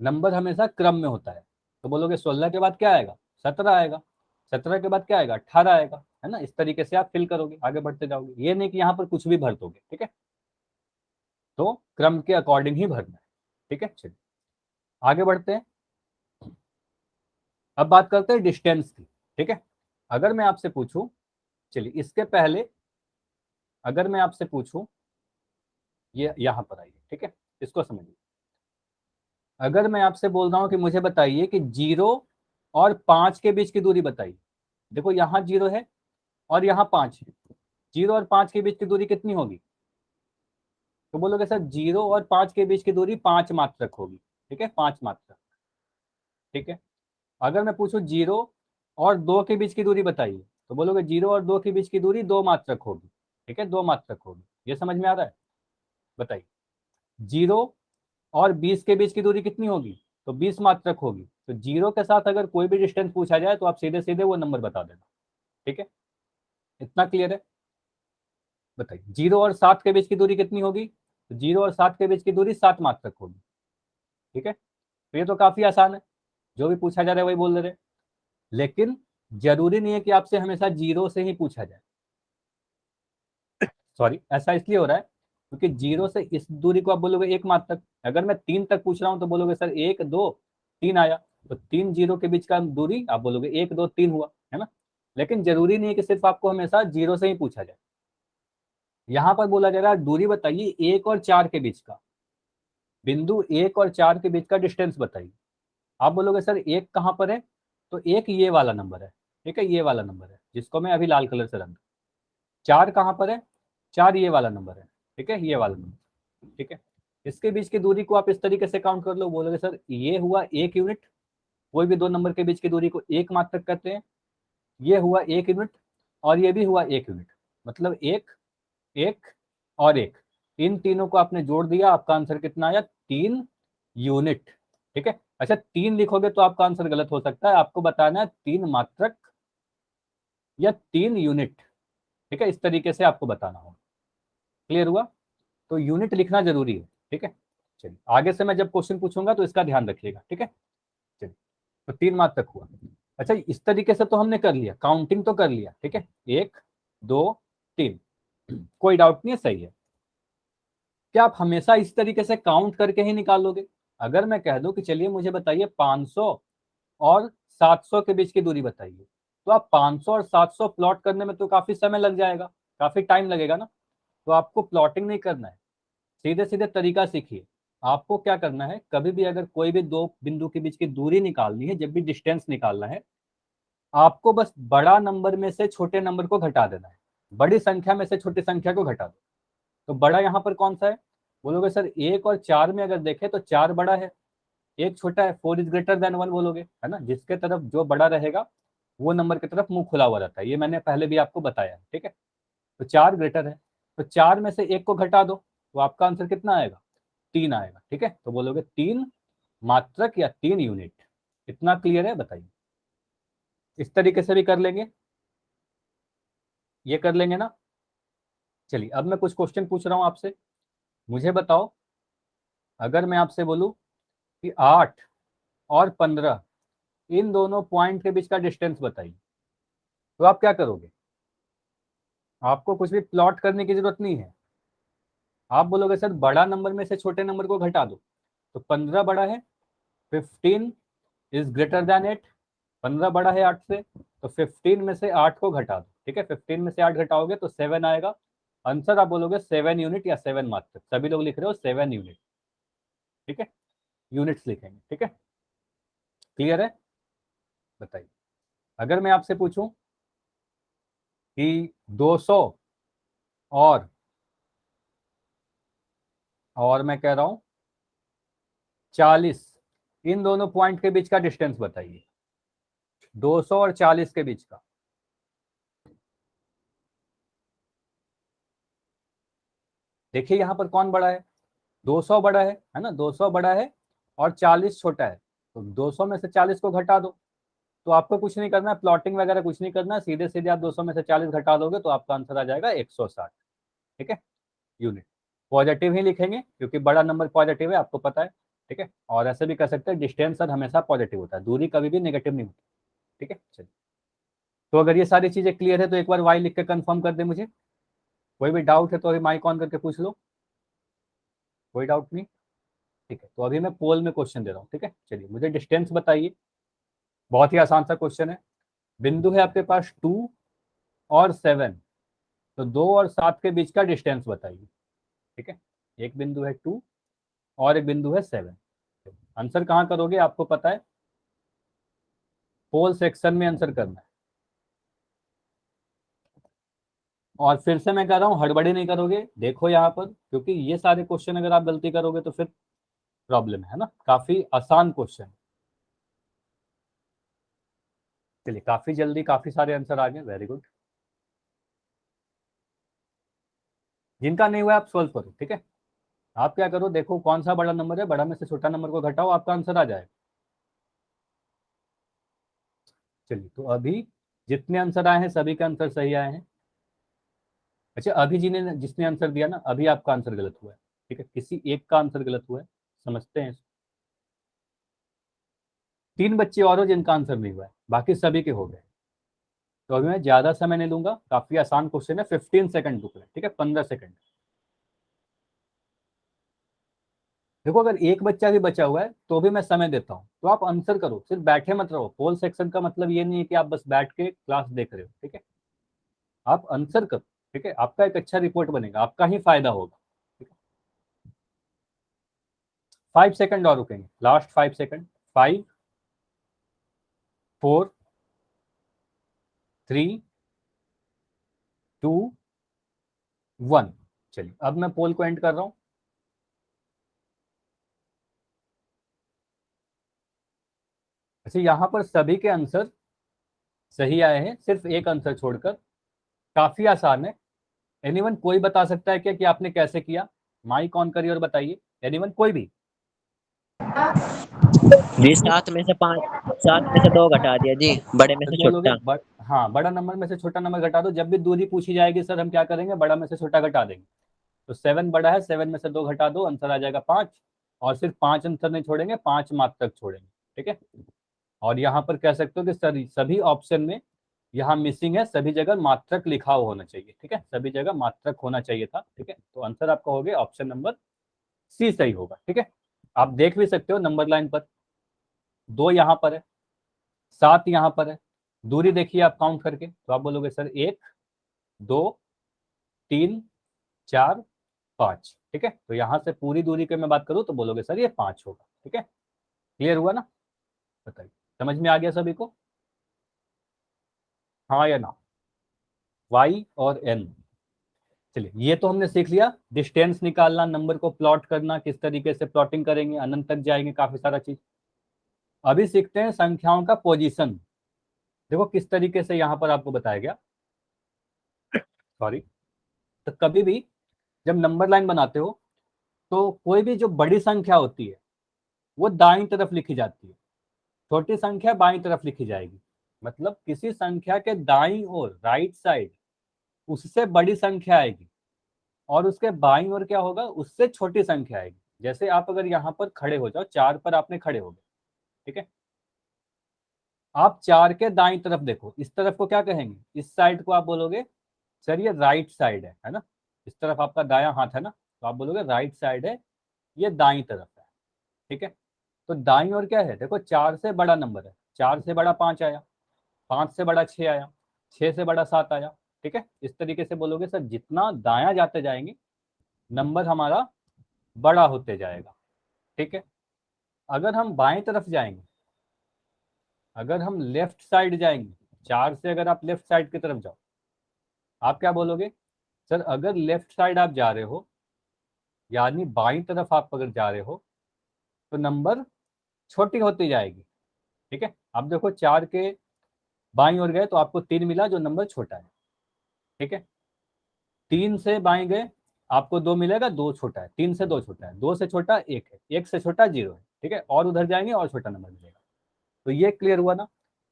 Speaker 1: नंबर हमेशा क्रम में होता है, तो बोलोगे 16 के बाद क्या आएगा, 17 आएगा, 17 के बाद क्या आएगा, 18 आएगा, है ना। इस तरीके से आप फिल करोगे, आगे बढ़ते जाओगे, ये नहीं कि यहाँ पर कुछ भी भर दोगे। ठीक है, तो क्रम के अकॉर्डिंग ही भरना है। ठीक है, चलिए आगे बढ़ते हैं। अब बात करते हैं डिस्टेंस की। ठीक है, अगर मैं आपसे पूछूं, चलिए इसके पहले अगर मैं आपसे पूछूं, ये यहां पर आइए, ठीक है, इसको समझिए। अगर मैं आपसे बोल रहा हूं कि मुझे बताइए कि 0 और 5 के बीच की दूरी बताइए, देखो यहाँ 0 है और यहाँ 5 है, 0 और 5 के बीच की दूरी कितनी होगी? तो बोलोगे सर 0 और 5 के बीच की दूरी 5 मात्रक होगी। ठीक है, 5 मात्रक। ठीक है, अगर मैं पूछूं 0 और 2 के बीच की दूरी बताइए, तो बोलोगे 0 और 2 के बीच की दूरी 2 मात्रक होगी। ठीक है, 2 मात्रक होगी। ये समझ में आ रहा है? बताइए, 0 और 20 के बीच की दूरी कितनी होगी? तो 20 मात्रक होगी। तो 0 के साथ अगर कोई भी डिस्टेंस पूछा जाए तो आप सीधे सीधे वो नंबर बता देना। ठीक है, इतना क्लियर है? बताइए 0 और 7 के बीच की दूरी कितनी होगी? तो 0 और 7 के बीच की दूरी 7 मात्रक होगी। ठीक है, तो ये तो काफी आसान है, जो भी पूछा जा रहा है वही बोल दे रहे हैं। लेकिन जरूरी नहीं है कि आपसे हमेशा 0 से ही पूछा जाए। सॉरी, ऐसा इसलिए हो रहा है क्योंकि 0 से इस दूरी को आप बोलोगे 1 मात्रक, अगर मैं 3 तक पूछ रहा हूं तो बोलोगे सर 1 2 3 आया, तो 3 0 के बीच का दूरी आप बोलोगे 1 2 3 हुआ, है ना। लेकिन जरूरी नहीं है कि सिर्फ आपको हमेशा 0 से ही पूछा जाए। यहां पर बोला जा रहा है दूरी बताइए 1 और 4 के बीच का, बिंदु 1 और 4 के बीच का डिस्टेंस बताइए। आप बोलोगे सर 1 कहां पर है? तो 1 ये वाला नंबर है। ठीक है, ये वाला नंबर है जिसको मैं अभी लाल कलर से रंग। 4 कहां पर है? 4 ये वाला नंबर है। ठीक है, ये वाला नंबर। ठीक है, इसके बीच की दूरी को आप इस तरीके से काउंट कर लो, बोलोगे सर ये हुआ 1 यूनिट, कोई भी दो नंबर के बीच की दूरी को 1 मात्रक कहते हैं, ये हुआ 1 यूनिट और ये भी हुआ 1 यूनिट, मतलब 1 1 और 1, इन तीनों को आपने जोड़ दिया, आपका आंसर कितना आया? 3 यूनिट। ठीक है, अच्छा 3 लिखोगे तो आपका आंसर गलत हो सकता है, आपको बताना है 3 मात्रक या 3 यूनिट। ठीक है, इस तरीके से आपको बताना होगा। क्लियर हुआ? तो यूनिट लिखना जरूरी है। ठीक है, चलिए आगे से मैं जब क्वेश्चन पूछूंगा तो इसका ध्यान रखिएगा। ठीक है, चलिए तो 3 मात्रक हुआ। अच्छा, इस तरीके से तो हमने कर लिया, काउंटिंग तो कर लिया, ठीक है, 1 2 3, कोई डाउट नहीं है, सही है। क्या आप हमेशा इस तरीके से काउंट करके ही निकालोगे? अगर मैं कह दूं कि चलिए मुझे बताइए 500 और 700 के बीच की दूरी बताइए, तो आप 500 और 700 प्लॉट करने में तो काफी समय लग जाएगा, काफी टाइम लगेगा ना। तो आपको प्लॉटिंग नहीं करना है, सीधे सीधे तरीका सीखिए। आपको क्या करना है, कभी भी अगर कोई भी दो बिंदु के बीच की दूरी निकालनी है, जब भी डिस्टेंस निकालना है, आपको बस बड़ा नंबर में से छोटे नंबर को घटा देना है, बड़ी संख्या में से छोटी संख्या को घटा दो। तो बड़ा यहाँ पर कौन सा है? बोलोगे सर 1 और 4 में अगर देखें तो 4 बड़ा है, 1 छोटा है, 4 इज ग्रेटर देन 1 बोलोगे, है ना। जिसके तरफ जो बड़ा रहेगा वो नंबर की तरफ मुंह खुला हुआ रहता है, ये मैंने पहले भी आपको बताया है, ठीक है। तो 4 ग्रेटर है, तो 4 में से 1 को घटा दो, तो आपका आंसर कितना आएगा? 3 आएगा, ठीक है। तो बोलोगे 3 मात्रक या 3 यूनिट। इतना क्लियर है? बताइए। इस तरीके से भी कर लेंगे, ये कर लेंगे ना। चलिए अब मैं कुछ क्वेश्चन पूछ रहा हूं आपसे, मुझे बताओ, अगर मैं आपसे बोलूं कि 8 और 15 इन दोनों पॉइंट के बीच का डिस्टेंस बताइए, तो आप क्या करोगे? आपको कुछ भी प्लॉट करने की जरूरत नहीं है, आप बोलोगे सर बड़ा नंबर में से छोटे नंबर को घटा दो। तो 15 बड़ा है, 15 इज ग्रेटर देन 8, 15 बड़ा है 8 से, तो 15 में से 8 को घटा दो, ठीक है। 15 में से 8 घटाओगे तो 7 आएगा। आंसर आप बोलोगे 7 यूनिट या 7 मात्रक, सभी लोग लिख रहे हो 7 यूनिट, ठीक है, यूनिट्स लिखेंगे, ठीक है। क्लियर है? बताइए। अगर मैं आपसे पूछूं कि 200 और मैं कह रहा हूं 40 इन दोनों पॉइंट के बीच का डिस्टेंस बताइए, 200 और 40 के बीच का। देखिए यहां पर कौन बड़ा है? 200 बड़ा है ना, 200 बड़ा है और 40 छोटा है, तो 200 में से 40 को घटा दो। तो आपको कुछ नहीं करना है, प्लॉटिंग वगैरह कुछ नहीं करना है, सीधे सीधे आप 200 में से 40 घटा दोगे तो आपका आंसर आ जाएगा 160, ठीक है, यूनिट। पॉजिटिव ही लिखेंगे क्योंकि बड़ा नंबर पॉजिटिव है, आपको पता है, ठीक है। और ऐसे भी कर सकते हैं, डिस्टेंस सर हमेशा पॉजिटिव होता है, दूरी कभी भी नेगेटिव नहीं होती, ठीक है। चलिए, तो अगर ये सारी चीजें क्लियर है तो एक बार वाई लिख के कंफर्म कर दे मुझे। कोई भी डाउट है तो अभी माइक ऑन करके पूछ लो, कोई डाउट नहीं, ठीक है। तो अभी मैं पोल में क्वेश्चन दे रहा हूँ, ठीक है। चलिए मुझे डिस्टेंस बताइए, बहुत ही आसान सा क्वेश्चन है। बिंदु है आपके पास 2 और 7, तो 2 और 7 के बीच का डिस्टेंस बताइए, ठीक है। एक बिंदु है 2 और एक बिंदु है 7। आंसर कहाँ करोगे आपको पता है, पोल सेक्शन में आंसर करना है। और फिर से मैं कह रहा हूँ हड़बड़ी नहीं करोगे, देखो यहाँ पर, क्योंकि ये सारे क्वेश्चन अगर आप गलती करोगे तो फिर प्रॉब्लम है ना। काफी आसान क्वेश्चन। चलिए काफी जल्दी काफी सारे आंसर आ गए, वेरी गुड। जिनका नहीं हुआ आप सोल्व करो, ठीक है। आप क्या करो, देखो कौन सा बड़ा नंबर है, बड़ा में से छोटा नंबर को घटाओ, आपका आंसर आ जाएगा। चलिए तो अभी जितने आंसर आए हैं सभी के आंसर सही आए हैं। अच्छा, अभी जिसने आंसर दिया ना, अभी आपका आंसर गलत हुआ है, ठीक है, किसी एक का आंसर गलत हुआ है, समझते हैं। 3 बच्चे और हो जिनका आंसर नहीं हुआ है, बाकी सभी के हो गए। तो अभी मैं ज्यादा समय नहीं लूंगा, काफी आसान क्वेश्चन है, 15 सेकंड रुक रहे, ठीक है, 15 सेकंड। देखो अगर एक बच्चा भी बचा हुआ है तो भी मैं समय देता हूँ, तो आप आंसर करो, सिर्फ बैठे मत रहो। पोल सेक्शन का मतलब ये नहीं है कि आप बस बैठ के क्लास देख रहे हो, ठीक है। आप आंसर करो, ठीक है, आपका एक अच्छा रिपोर्ट बनेगा, आपका ही फायदा होगा, ठीक है। 5 सेकंड और रुकेंगे, लास्ट 5 सेकंड। 5 4 3 2 1। चलिए अब मैं पोल को एंड कर रहा हूँ। अच्छा, यहाँ पर सभी के आंसर सही आए हैं, सिर्फ एक आंसर छोड़कर। काफी आसान है। एनीवन कोई बता सकता है क्या कि आपने कैसे किया? माइक ऑन करिए और बताइए, एनीवन कोई भी।
Speaker 3: जी 7 में से 2 घटा दिया जी, बड़े में
Speaker 1: तो
Speaker 3: से
Speaker 1: बोलोगे
Speaker 3: छोटा।
Speaker 1: हाँ, बड़ा नंबर में से छोटा नंबर घटा दो। जब भी दूरी पूछी जाएगी सर हम क्या करेंगे, बड़ा में से छोटा घटा देंगे। तो 7 बड़ा है, 7 में से 2 घटा दो, आंसर आ जाएगा 5। और सिर्फ 5 आंसर नहीं छोड़ेंगे, 5 मार्क तक छोड़ेंगे, ठीक है। और यहाँ पर कह सकते हो कि सभी ऑप्शन में यहाँ मिसिंग है, सभी जगह मात्रक लिखा हुआ होना चाहिए। ठीक है, सभी जगह मात्रक होना चाहिए था। ठीक है, तो आंसर आपका हो गया ऑप्शन नंबर सी सही होगा। ठीक है, आप देख भी सकते हो नंबर लाइन पर 2 यहाँ पर है, 7 यहाँ पर है। दूरी देखिए आप काउंट करके, तो आप बोलोगे सर 1 2 3 4 5। ठीक है, तो यहाँ से पूरी दूरी की मैं बात करूँ तो बोलोगे सर ये 5 होगा। ठीक है, क्लियर हुआ ना? बताइए, समझ में आ गया सभी को? हाँ या ना? वाई और एन। चलिए, ये तो हमने सीख लिया, डिस्टेंस निकालना, नंबर को प्लॉट करना, किस तरीके से प्लॉटिंग करेंगे, अनंत तक जाएंगे, काफी सारा चीज। अभी सीखते हैं संख्याओं का पोजीशन। देखो किस तरीके से यहाँ पर आपको बताया गया। सॉरी। तो कभी भी जब नंबर लाइन बनाते हो तो कोई भी जो बड़ी संख्या होती है वो दाईं तरफ लिखी जाती है, छोटी संख्या बाईं तरफ लिखी जाएगी। मतलब किसी संख्या के दाईं ओर, राइट साइड, उससे बड़ी संख्या आएगी, और उसके बाईं ओर क्या होगा, उससे छोटी संख्या आएगी। जैसे आप अगर यहाँ पर खड़े हो जाओ, 4 पर आपने खड़े हो गए। ठीक है, आप 4 के दाईं तरफ देखो, इस तरफ को क्या कहेंगे, इस साइड को आप बोलोगे सर ये राइट साइड है ना? इस तरफ आपका दायां हाथ है ना, तो आप बोलोगे राइट साइड है, ये दाईं तरफ है। ठीक है, तो दाईं ओर क्या है, देखो 4 से बड़ा नंबर है, 4 से बड़ा 5 आया, 5 से बड़ा 6 आया, 6 से बड़ा 7 आया। ठीक है, इस तरीके से बोलोगे सर जितना दायां जाते जाएंगे नंबर हमारा बड़ा होते जाएगा। ठीक है, अगर हम बाएं तरफ जाएंगे, अगर हम लेफ्ट साइड जाएंगे, 4 से अगर आप लेफ्ट साइड की तरफ जाओ, आप क्या बोलोगे सर, अगर लेफ्ट साइड आप जा रहे हो, यानी बाईं तरफ आप अगर जा रहे हो, तो नंबर छोटी होती जाएगी। ठीक है, अब देखो 4 के बाईं ओर गए तो आपको 3 मिला, जो नंबर छोटा है। ठीक है, 3 से बाएं गए, आपको 2 मिलेगा, 2 छोटा है, 3 से 2 छोटा है, 2 से छोटा 1 है, 1 से छोटा 0 है। ठीक है, और उधर जाएंगे और छोटा नंबर मिलेगा। तो ये क्लियर हुआ ना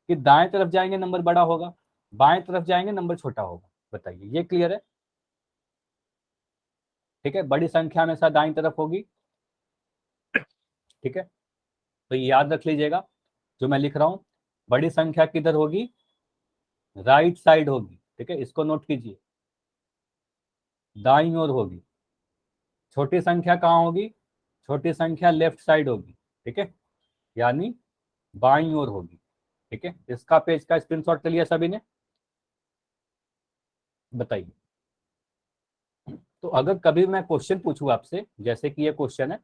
Speaker 1: कि दाएं तरफ जाएंगे नंबर बड़ा होगा, बाएं तरफ जाएंगे नंबर छोटा होगा। बताइए, ये क्लियर है? ठीक है, बड़ी संख्या हमेशा दाईं तरफ होगी। ठीक है, तो ये याद रख लीजिएगा जो मैं लिख रहा हूं, बड़ी संख्या किधर होगी, राइट साइड होगी। ठीक है, इसको नोट कीजिए, दाईं ओर होगी। छोटी संख्या कहाँ होगी, छोटी संख्या लेफ्ट साइड होगी। ठीक है, यानी बाईं ओर होगी। ठीक है, इसका पेज का स्क्रीनशॉट ले लिया सभी ने? बताइए। तो अगर कभी मैं क्वेश्चन पूछूं आपसे, जैसे कि ये क्वेश्चन है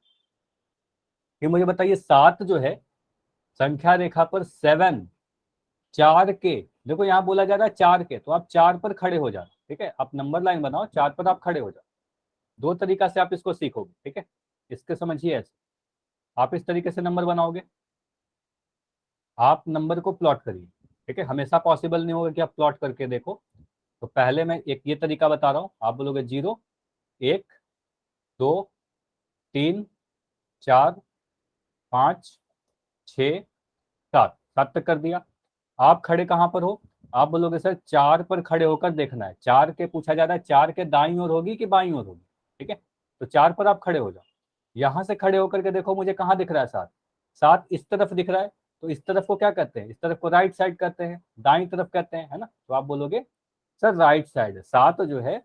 Speaker 1: कि मुझे बताइए 7 जो है संख्या रेखा पर 7, 4 के, देखो यहाँ बोला जा रहा है 4 के, तो आप 4 पर खड़े हो जाओ। ठीक है, आप नंबर लाइन बनाओ, 4 पर आप खड़े हो जाओ। 2 तरीका से आप इसको सीखोगे। ठीक है, इसके समझिए ऐसे, आप इस तरीके से नंबर बनाओगे, आप नंबर को प्लॉट करिए। ठीक है, हमेशा पॉसिबल नहीं होगा कि आप प्लॉट करके देखो। तो पहले मैं एक ये तरीका बता रहा हूँ, आप बोलोगे 0 1 2 3 4 5 6 7, 7 तक कर दिया। आप खड़े कहाँ पर हो, आप बोलोगे सर 4 पर खड़े होकर देखना है, 4 के पूछा जा रहा है, 4 के दाईं ओर होगी कि बाईं ओर होगी। ठीक है, तो 4 पर आप खड़े हो जाओ, यहां से खड़े होकर के देखो मुझे कहाँ दिख रहा है 7, 7 इस तरफ दिख रहा है, तो इस तरफ को क्या कहते हैं, इस तरफ को राइट साइड कहते हैं, दाईं तरफ कहते हैं, है ना? तो आप बोलोगे सर राइट साइड है, 7 जो है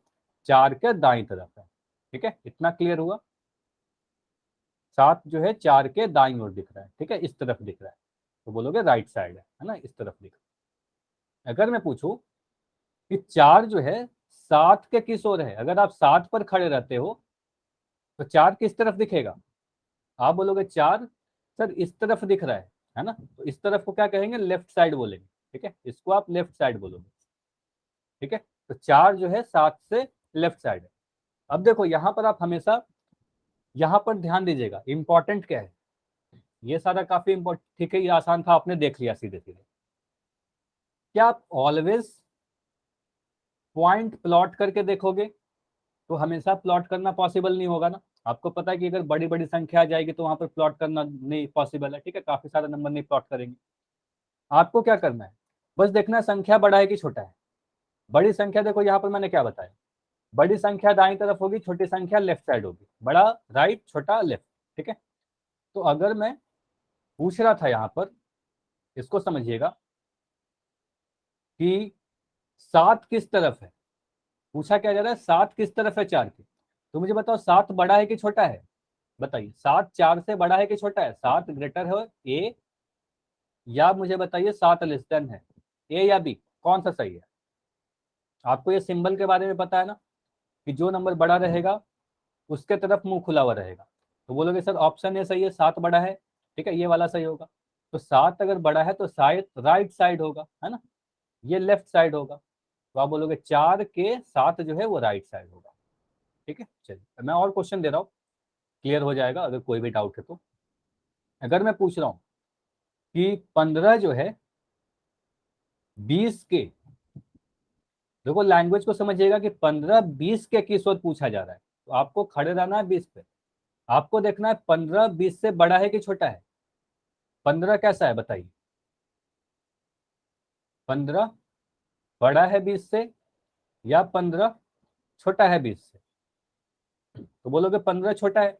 Speaker 1: 4 के दाईं तरफ है। ठीक है, इतना क्लियर हुआ? 7 जो है 4 के दाईं ओर दिख रहा है। ठीक है, इस तरफ दिख रहा है, तो बोलोगे राइट साइड है ना, इस तरफ दिख रहा है। अगर मैं पूछूं कि 4 जो है 7 के किस ओर है, अगर आप 7 पर खड़े रहते हो तो 4 किस तरफ दिखेगा, आप बोलोगे 4 सर इस तरफ दिख रहा है ना? तो इस तरफ को क्या कहेंगे, लेफ्ट साइड बोलेंगे। ठीक है, इसको आप लेफ्ट साइड बोलोगे। ठीक है, तो 4 जो है 7 से लेफ्ट साइड है। अब देखो यहाँ पर आप हमेशा यहाँ पर ध्यान दीजिएगा, इंपॉर्टेंट क्या है, ये सारा काफी इंपॉर्टेंट। ठीक है, ये आसान था, आपने देख लिया सीधे सीधे। क्या आप ऑलवेज पॉइंट प्लॉट करके देखोगे, तो हमेशा प्लॉट करना पॉसिबल नहीं होगा ना। आपको पता है कि अगर बड़ी बड़ी संख्या आ जाएगी तो वहां पर प्लॉट करना नहीं पॉसिबल है। ठीक है, काफी सारा नंबर नहीं प्लॉट करेंगे। आपको क्या करना है, बस देखना है संख्या बड़ा है कि छोटा है। बड़ी संख्या देखो यहाँ पर मैंने क्या बताया, बड़ी संख्या दाईं तरफ होगी, छोटी संख्या लेफ्ट साइड होगी, बड़ा राइट, छोटा लेफ्ट। ठीक है, तो अगर मैं पूछ रहा था यहाँ पर इसको समझिएगा कि 7 किस तरफ है, पूछा क्या जा रहा है, 7 किस तरफ है 4 के। तो मुझे बताओ 7 बड़ा है कि छोटा है, बताइए 7 4 से बड़ा है कि छोटा है, 7 ग्रेटर है ए, या मुझे बताइए 7 लेस देन है, ए या बी, कौन सा सही है। आपको ये सिंबल के बारे में पता है ना, कि जो नंबर बड़ा रहेगा उसके तरफ मुंह खुला हुआ रहेगा। तो बोलोगे सर ऑप्शन ए सही है, 7 बड़ा है, ठीक है, ये वाला सही होगा। तो 7 अगर बड़ा है तो शायद राइट साइड होगा, है ना, ये लेफ्ट साइड होगा। तो आप बोलोगे 4 के 7 जो है वो राइट साइड होगा। ठीक है, चलिए मैं और क्वेश्चन दे रहा हूँ, क्लियर हो जाएगा अगर कोई भी डाउट है तो। अगर मैं पूछ रहा हूँ कि 15 जो है 20 के, देखो लैंग्वेज को समझिएगा कि 15 20 के किस ओर पूछा जा रहा है, तो आपको खड़े रहना है 20 पे। आपको देखना है 15 20 से बड़ा है कि छोटा है, 15 कैसा है बताइए, 15 बड़ा है 20 से या 15 छोटा है 20 से। तो बोलोगे 15 छोटा है,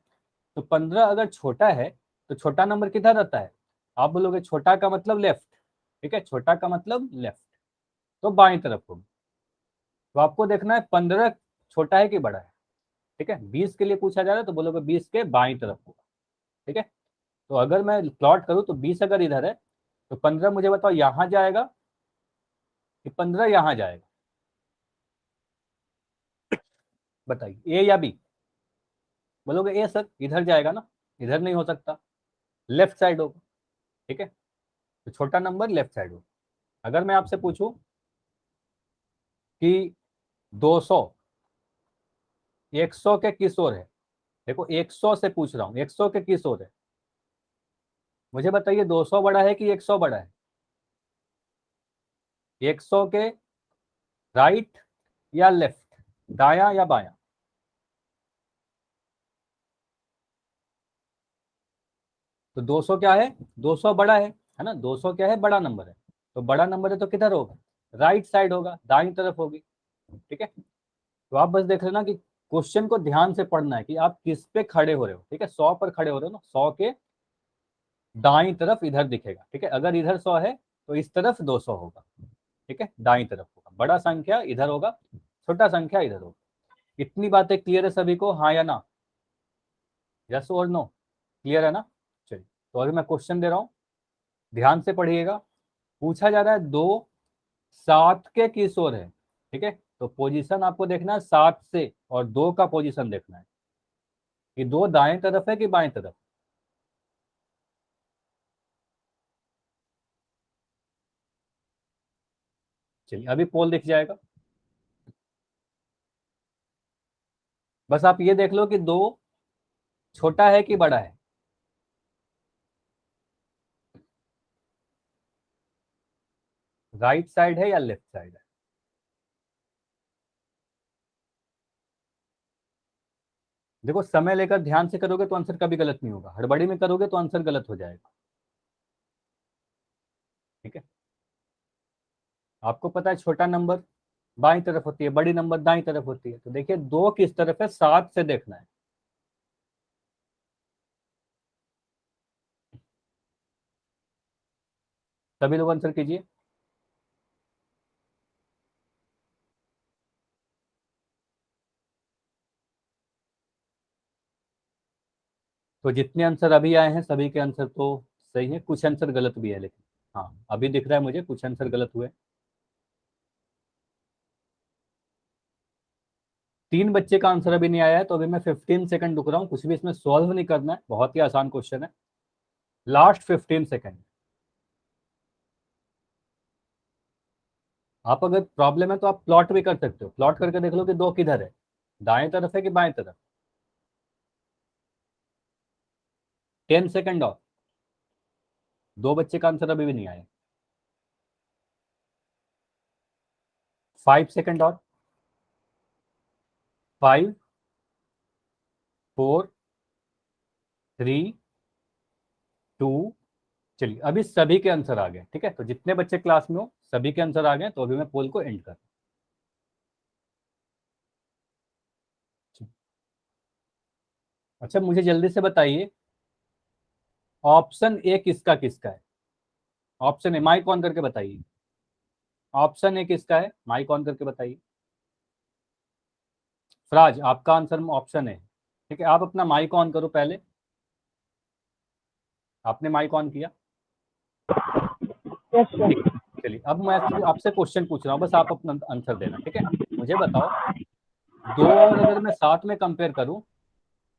Speaker 1: तो 15 अगर छोटा है तो छोटा नंबर किधर रहता है, आप बोलोगे छोटा का मतलब लेफ्ट, ठीक है, छोटा का मतलब लेफ्ट, तो बाईं तरफ होगी। तो आपको देखना है 15 छोटा है कि बड़ा है, ठीक है, 20 के लिए पूछा जा रहा है तो बोलोगे 20 के बाईं तरफ होगा। ठीक है, तो अगर मैं प्लॉट करूं तो 20 अगर इधर है तो 15 मुझे बताओ यहां जाएगा कि 15 यहां जाएगा, बताइए ए या बी। बोलोगे ए सर, इधर जाएगा ना, इधर नहीं हो सकता, लेफ्ट साइड होगा। ठीक है, तो छोटा नंबर लेफ्ट साइड होगा। अगर मैं आपसे पूछूं कि 200 100 के किस ओर है, देखो 100 से पूछ रहा हूं, 100 के किस ओर है, मुझे बताइए 200 बड़ा है कि 100 बड़ा है, 100 के राइट या लेफ्ट, दाया या बाया। तो 200 क्या है, 200 बड़ा है ना, 200 क्या है, बड़ा नंबर है, तो बड़ा नंबर है तो किधर होगा, राइट साइड होगा, दाईं तरफ होगी। ठीक है, तो आप बस देख लेना कि क्वेश्चन को ध्यान से पढ़ना है कि आप किस पे खड़े हो रहे हो। ठीक है, 100 पर खड़े हो रहे हो ना, 100 के दाईं तरफ इधर दिखेगा। ठीक है, अगर इधर 100 है तो इस तरफ 200 होगा। ठीक है, दाईं तरफ होगा, बड़ा संख्या इधर होगा, छोटा संख्या इधर होगा। इतनी बातें क्लियर है सभी को, हाँ या ना, यस और नो, क्लियर है ना। चलिए, तो अभी मैं क्वेश्चन दे रहा हूं, ध्यान से पढ़िएगा। पूछा जा रहा है 2 7 के किस ओर है। ठीक है, तो पोजीशन आपको देखना है 7 से, और 2 का पोजीशन देखना है कि 2 दाएं तरफ है कि बाएं तरफ। चलिए, अभी पोल दिख जाएगा, बस आप ये देख लो कि 2 छोटा है कि बड़ा है। राइट साइड है या लेफ्ट साइड है। देखो समय लेकर ध्यान से करोगे तो आंसर कभी गलत नहीं होगा, हड़बड़ी में करोगे तो आंसर गलत हो जाएगा। ठीक है, आपको पता है छोटा नंबर बाईं तरफ होती है, बड़ी नंबर दाईं तरफ होती है, तो देखिए 2 किस तरफ है, 7 से देखना है। सभी लोग आंसर कीजिए। तो जितने आंसर अभी आए हैं सभी के आंसर तो सही है, कुछ आंसर गलत भी है, लेकिन हाँ अभी दिख रहा है मुझे कुछ आंसर गलत हुए। 3 बच्चे का आंसर अभी नहीं आया है, तो अभी मैं 15 सेकंड रुक रहा हूँ, कुछ भी इसमें सॉल्व नहीं करना है, बहुत ही आसान क्वेश्चन है, लास्ट 15 सेकंड। आप अगर प्रॉब्लम है तो आप प्लॉट भी कर सकते हो, प्लॉट करके देख लो कि 2 किधर है, दाएं तरफ है कि बाएं तरफ। 10 सेकंड और, 2 बच्चे का आंसर अभी भी नहीं आया। 5 सेकंड और, 5 4 3 2। चलिए, अभी सभी के आंसर आ गए। ठीक है, तो जितने बच्चे क्लास में हो सभी के आंसर आ गए, तो अभी मैं पोल को एंड कर। अच्छा, मुझे जल्दी से बताइए ऑप्शन ए किसका किसका है। ऑप्शन ए, माइक ऑन करके बताइए। ऑप्शन ए किसका है, माइक ऑन करके बताइए। फराज, आपका आंसर ऑप्शन है, ठीक है। आप अपना माइक ऑन करो पहले। आपने माइक ऑन किया,
Speaker 2: यस सर।
Speaker 1: ठीक है। चलिए, अब मैं आपसे क्वेश्चन पूछ रहा हूँ, बस आप अपना आंसर देना, ठीक है। मुझे बताओ, 2 और अगर मैं 7 में कंपेयर करूं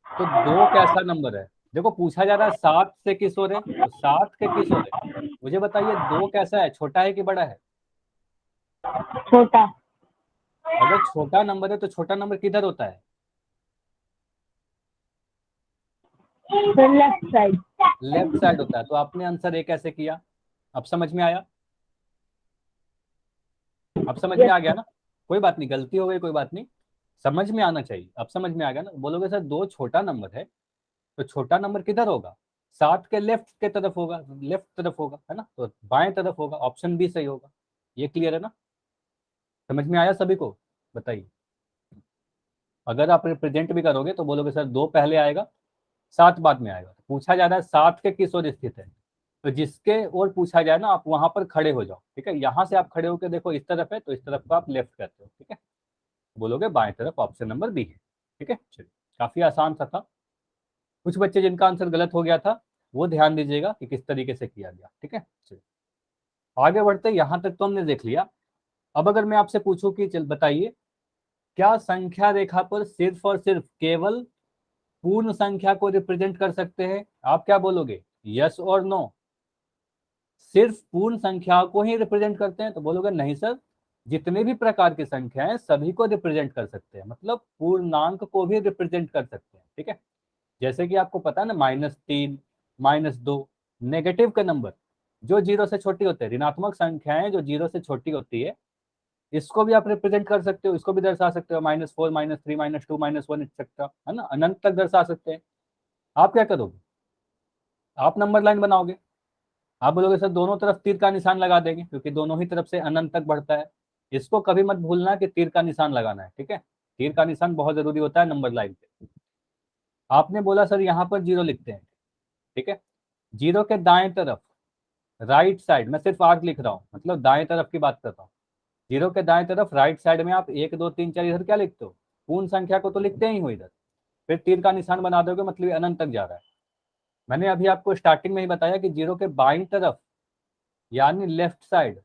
Speaker 1: तो 2 कैसा नंबर है। देखो पूछा जा रहा है 7 से किस हो रहे, तो 7 के किस हो रहे। मुझे बताइए 2 कैसा है, छोटा है कि बड़ा है।
Speaker 2: छोटा।
Speaker 1: अगर छोटा नंबर है तो छोटा नंबर किधर होता है।
Speaker 2: Sir left side.
Speaker 1: Left side होता है। तो आपने आंसर ए कैसे किया, अब समझ में आया। अब समझ में
Speaker 2: यस
Speaker 1: आ गया
Speaker 2: सर।
Speaker 1: ना। कोई बात नहीं, गलती हो गई कोई बात नहीं, समझ में आना चाहिए। अब समझ में आ गया ना। बोलोगे सर 2 छोटा नंबर है, तो छोटा नंबर किधर होगा, 7 के लेफ्ट के तरफ होगा, लेफ्ट तरफ होगा, है ना, तो बाएं तरफ होगा। ऑप्शन बी सही होगा। ये क्लियर है ना, समझ में आया सभी को। बताइए, अगर आप रिप्रेजेंट भी करोगे तो बोलोगे सर 2 पहले आएगा, 7 बाद में आएगा। पूछा जा रहा है 7 के किस ओर स्थित है, तो जिसके ओर पूछा जाए ना आप वहां पर खड़े हो जाओ, ठीक है। यहां से आप खड़े होकर देखो इस तरफ है, तो इस तरफ को आप लेफ्ट करते हो, ठीक है। बोलोगे बाएं तरफ, ऑप्शन नंबर बी है, ठीक है। चलिए, काफी आसान सा था। कुछ बच्चे जिनका आंसर गलत हो गया था वो ध्यान दीजिएगा कि किस तरीके से किया गया, ठीक है। चलिए आगे बढ़ते, यहां तक तो हमने देख लिया। अब अगर मैं आपसे पूछूं कि चल बताइए, क्या संख्या रेखा पर सिर्फ और सिर्फ केवल पूर्ण संख्या को रिप्रेजेंट कर सकते हैं। आप क्या बोलोगे, यस और नो। सिर्फ पूर्ण संख्या को ही रिप्रेजेंट करते हैं, तो बोलोगे नहीं सर, जितने भी प्रकार की संख्या है सभी को रिप्रेजेंट कर सकते हैं, मतलब पूर्णांक को भी रिप्रेजेंट कर सकते हैं, ठीक है। जैसे कि आपको पता है ना, -3, -2, नेगेटिव के नंबर जो 0 से छोटी होते हैं, ऋणात्मक संख्याएं जो 0 से छोटी होती है, इसको भी आप रिप्रेजेंट कर सकते हो, इसको भी दर्शा सकते हो, -4, -3, -2, -1 एक्सेट्रा, है ना, अनंत तक दर्शा सकते हैं। आप क्या करोगे, आप नंबर लाइन बनाओगे। आप बोलोगे सर दोनों तरफ तीर का निशान लगा देंगे, क्योंकि दोनों ही तरफ से अनंत तक बढ़ता है। इसको कभी मत भूलना कि तीर का निशान लगाना है, ठीक है। तीर का निशान बहुत जरूरी होता है नंबर लाइन पे। आपने बोला सर यहाँ पर 0 लिखते हैं, ठीक है। 0 के दाएं तरफ, राइट साइड, मैं सिर्फ आर्क लिख रहा हूँ, मतलब दाएं तरफ की बात कर रहा हूँ। 0 के दाएं तरफ राइट साइड में आप 1, 2, 3, 4 इधर क्या लिखते हो, पूर्ण संख्या को तो लिखते ही हो इधर। फिर तीर का निशान बना दोगे, मतलब ये अनंत तक जा रहा है। मैंने अभी आपको स्टार्टिंग में ही बताया कि 0 के बाईं तरफ यानी लेफ्ट साइड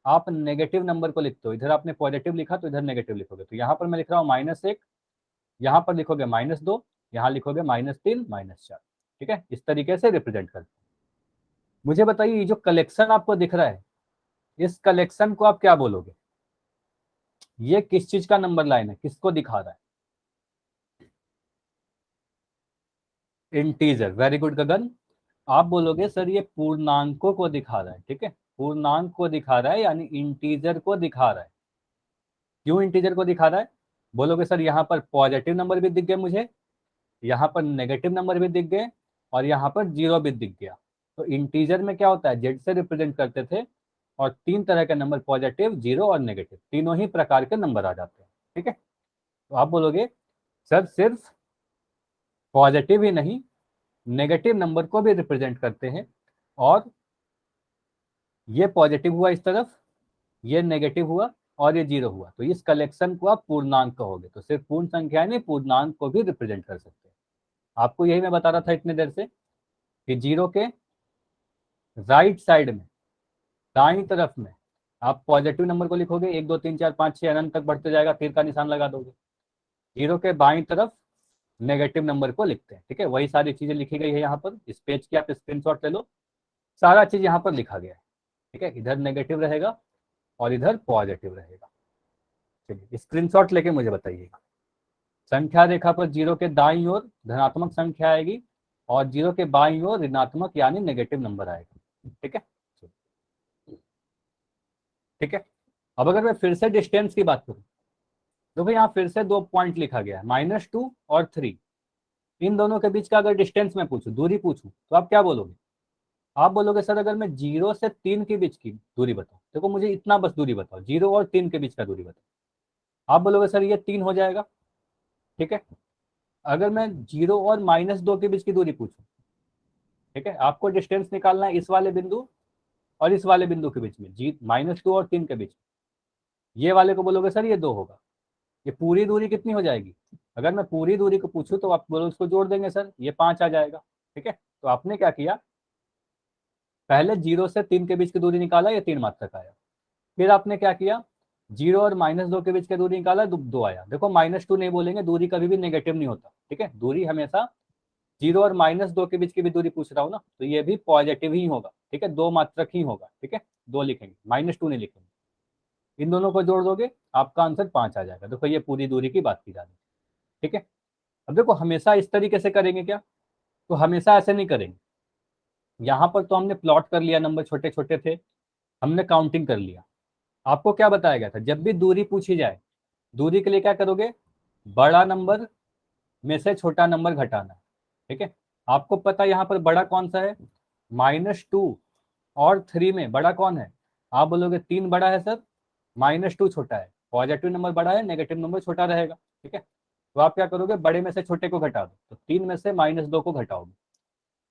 Speaker 1: आप नेगेटिव नंबर को लिखते हो। इधर आपने पॉजिटिव लिखा तो इधर नेगेटिव लिखोगे। तो यहाँ पर मैं लिख रहा हूँ -1, यहाँ पर लिखोगे -2, यहाँ लिखोगे -3, -4, ठीक है। इस तरीके से रिप्रेजेंट करते हैं। मुझे बताइए, ये जो कलेक्शन आपको दिख रहा है, इस कलेक्शन को आप क्या बोलोगे, ये किस चीज का नंबर लाइन है, किसको दिखा रहा है। इंटीजर, वेरी गुड गगन। आप बोलोगे सर ये पूर्णांकों को दिखा रहा है, ठीक है। पूर्णांक को दिखा रहा है, यानी इंटीजर को दिखा रहा है। क्यों इंटीजर को दिखा रहा है, बोलोगे सर यहाँ पर पॉजिटिव नंबर भी दिख गए मुझे, यहाँ पर नेगेटिव नंबर भी दिख गए, और यहाँ पर 0 भी दिख गया। तो इंटीजर में क्या होता है, जेड से रिप्रेजेंट करते थे, और 3 तरह के नंबर, पॉजिटिव, 0 और नेगेटिव, तीनों ही प्रकार के नंबर आ जाते हैं, ठीक है। तो आप बोलोगे सर सिर्फ पॉजिटिव ही नहीं, नेगेटिव नंबर को भी रिप्रेजेंट करते हैं, और ये पॉजिटिव हुआ इस तरफ, ये नेगेटिव हुआ, और ये 0 हुआ, तो इस कलेक्शन को आप पूर्णांक कहोगे। तो सिर्फ पूर्ण संख्या नहीं, पूर्णांक को भी रिप्रेजेंट कर सकते हैं। आपको यही मैं बता रहा था इतनी देर से कि 0 के राइट साइड में, दाईं तरफ में, आप पॉजिटिव नंबर को लिखोगे, 1, 2, 3, 4, 5, 6 अनंत तक बढ़ते जाएगा, तीर का निशान लगा दोगे। 0 के बाईं तरफ नेगेटिव नंबर को लिखते हैं, ठीक है। वही सारी चीजें लिखी गई है यहाँ पर, इस पेज की आप स्क्रीनशॉट ले लो, सारा चीज यहाँ पर लिखा गया है, ठीक है। इधर नेगेटिव रहेगा और इधर पॉजिटिव रहेगा। चलिए स्क्रीनशॉट लेके मुझे बताइएगा, संख्या रेखा पर 0 के दाईं ओर धनात्मक संख्या आएगी, और 0 के बाईं ओर ऋणात्मक यानी नेगेटिव नंबर आएगा, ठीक है। ठीक है, अब अगर मैं फिर से डिस्टेंस की बात करूं, तो भाई यहाँ फिर से 2 पॉइंट लिखा गया है, -2 और 3। इन दोनों के बीच का अगर डिस्टेंस मैं पूछूं, दूरी पूछूं, तो आप क्या बोलोगे। आप बोलोगे सर अगर मैं 0 से 3 के बीच की दूरी बताऊं, देखो मुझे इतना बस दूरी बताओ, 0 और 3 के बीच का दूरी बताओ। आप बोलोगे सर ये 3 हो जाएगा, ठीक है। अगर मैं 0 और -2 के बीच की दूरी पूछूं, ठीक है, आपको डिस्टेंस निकालना है इस वाले बिंदु और इस वाले बिंदु के बीच में, -2 और 3 के बीच में, ये वाले को बोलोगे सर ये 2 होगा। ये पूरी दूरी कितनी हो जाएगी? अगर मैं पूरी दूरी को पूछूं तो आप बोलो इसको जोड़ देंगे सर, ये 5 आ जाएगा। ठीक है, तो आपने क्या किया, पहले 0 से 3 के बीच की दूरी निकाला, ये 3 मात्रक आया। फिर आपने क्या किया, 0 और -2 के बीच की दूरी निकाला, 2 आया। देखो -2 नहीं बोलेंगे, दूरी कभी भी नेगेटिव नहीं होता। ठीक है, दूरी हमेशा 0 और -2 के बीच की भी दूरी पूछ रहा हूँ ना, तो ये भी पॉजिटिव ही होगा। ठीक है, 2 मात्रक ही होगा। ठीक है, 2 लिखेंगे, -2 नहीं लिखेंगे। इन दोनों को जोड़ दोगे, आपका आंसर 5 आ जाएगा। देखो ये पूरी दूरी की बात की जा रही है। ठीक है, अब देखो हमेशा इस तरीके से करेंगे क्या? तो हमेशा ऐसे नहीं करेंगे। यहाँ पर तो हमने प्लॉट कर लिया, नंबर छोटे छोटे थे, हमने काउंटिंग कर लिया। आपको क्या बताया गया था, जब भी दूरी पूछी जाए, दूरी के लिए क्या करोगे, बड़ा नंबर में से छोटा नंबर घटाना। ठीक है, आपको पता है यहाँ पर बड़ा कौन सा है, -2 और 3 में बड़ा कौन है? आप बोलोगे 3 बड़ा है सर, -2 छोटा है। पॉजिटिव नंबर बड़ा है, नेगेटिव नंबर छोटा रहेगा। ठीक है, तो आप क्या करोगे, बड़े में से छोटे को घटा दो, तो 3 में से -2 को घटाओगे।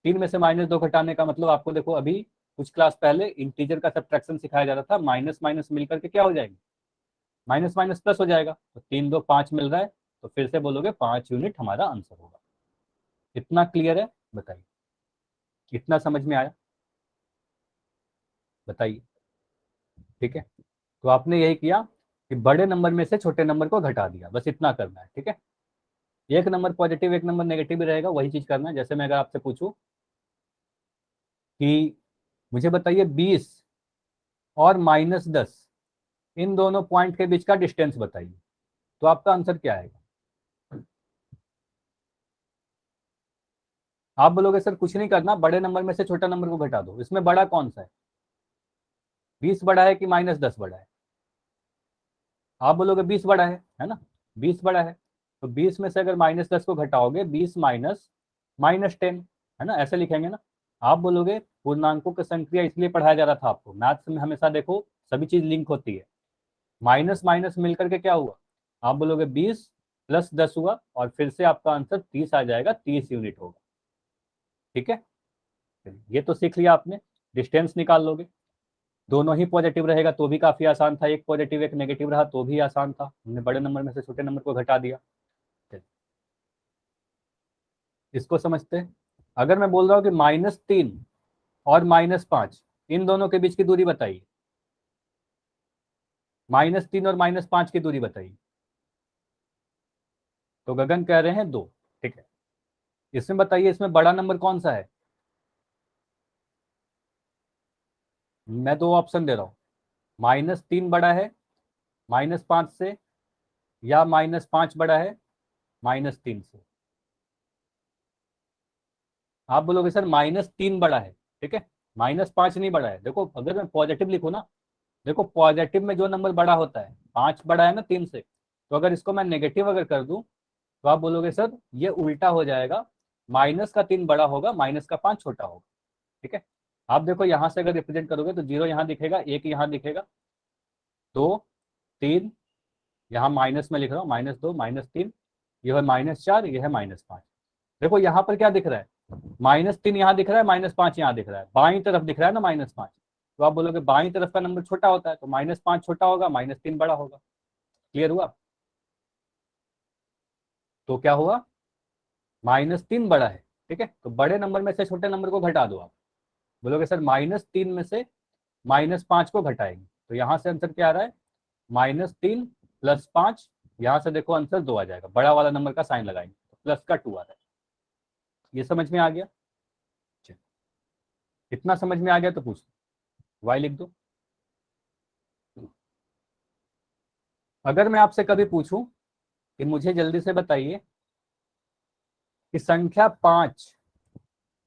Speaker 1: 3 में से -2 घटाने का मतलब, आपको देखो अभी कुछ क्लास पहले इंटीजर का सब्ट्रैक्शन सिखाया जा रहा था, माइनस माइनस मिलकर के क्या हो जाएगी, माइनस माइनस प्लस हो जाएगा। तो 3 2 5 मिल रहा है, तो फिर से बोलोगे 5 यूनिट हमारा आंसर होगा। इतना क्लियर है? बताइए, कितना समझ में आया, बताइए। ठीक है, तो आपने यही किया कि बड़े नंबर में से छोटे नंबर को घटा दिया, बस इतना करना है। ठीक है, एक नंबर पॉजिटिव एक नंबर नेगेटिव भी रहेगा, वही चीज करना है। जैसे मैं अगर आपसे पूछूं कि मुझे बताइए 20 और -10, इन दोनों पॉइंट के बीच का डिस्टेंस बताइए, तो आपका आंसर क्या आएगा? आप बोलोगे सर कुछ नहीं करना, बड़े नंबर में से छोटा नंबर को घटा दो। इसमें बड़ा कौन सा है, 20 बड़ा है कि -10 बड़ा है? आप बोलोगे 20 बड़ा है ना, 20 बड़ा है। तो 20 में से अगर -10 को घटाओगे, 20 माइनस -10, है ना, ऐसे लिखेंगे ना। आप बोलोगे पूर्णांकों की संक्रिया इसलिए पढ़ाया जा रहा था आपको, मैथ्स में हमेशा देखो सभी चीज लिंक होती है। माइनस माइनस मिलकर के क्या हुआ, आप बोलोगे 20 + 10 हुआ, और फिर से आपका आंसर 30 आ जाएगा, 30 यूनिट होगा। ठीक है, ये तो सीख लिया आपने। डिस्टेंस निकाल लोगे, दोनों ही पॉजिटिव रहेगा तो भी काफी आसान था, एक पॉजिटिव एक नेगेटिव रहा तो भी आसान था, हमने बड़े नंबर में से छोटे नंबर को घटा दिया। इसको समझते हैं। अगर मैं बोल रहा हूँ कि -3 और -5, इन दोनों के बीच की दूरी बताइए, -3 और -5 की दूरी बताइए, तो गगन कह रहे हैं 2। ठीक है, इसमें बताइए, इसमें बड़ा नंबर कौन सा है? मैं 2 ऑप्शन दे रहा हूँ, -3 बड़ा है -5 से, या -5 बड़ा है -3 से। आप बोलोगे सर -3 बड़ा है। ठीक है, -5 नहीं बड़ा है। देखो अगर मैं पॉजिटिव लिखूँ ना, देखो पॉजिटिव में जो नंबर बड़ा होता है, 5 बड़ा है ना 3 से, तो अगर इसको मैं नेगेटिव अगर कर दूं, तो आप बोलोगे सर ये उल्टा हो जाएगा, -3 बड़ा होगा, -5 छोटा होगा। ठीक है, आप देखो यहाँ से अगर रिप्रेजेंट करोगे तो 0 यहाँ दिखेगा, 1 यहाँ दिखेगा, 2 3, यहाँ माइनस में लिख रहा हूँ, -2 -3, यह है -4, यह है -5। देखो यहाँ पर क्या दिख रहा है, -3 यहाँ दिख रहा है, -5 यहाँ दिख रहा है, बाईं तरफ दिख रहा है ना -5। तो आप बोलोगे बाईं तरफ का नंबर छोटा होता है, तो -5 छोटा होगा, -3 बड़ा होगा। क्लियर हुआ? तो क्या हुआ, -3 बड़ा है। ठीक है, तो बड़े नंबर में से छोटे नंबर को घटा दो। आप बोलोगे सर -3 में से -5 को घटाएंगे, तो यहाँ से आंसर क्या आ रहा है, -3 + 5, यहाँ से देखो आंसर 2 आ जाएगा, बड़ा वाला नंबर का साइन लगाएंगे तो प्लस का 2 आ रहा है। ये समझ में आ गया? इतना समझ में आ गया तो पूछ, वाई लिख दो। अगर मैं आपसे कभी पूछूं कि मुझे जल्दी से बताइए कि संख्या 5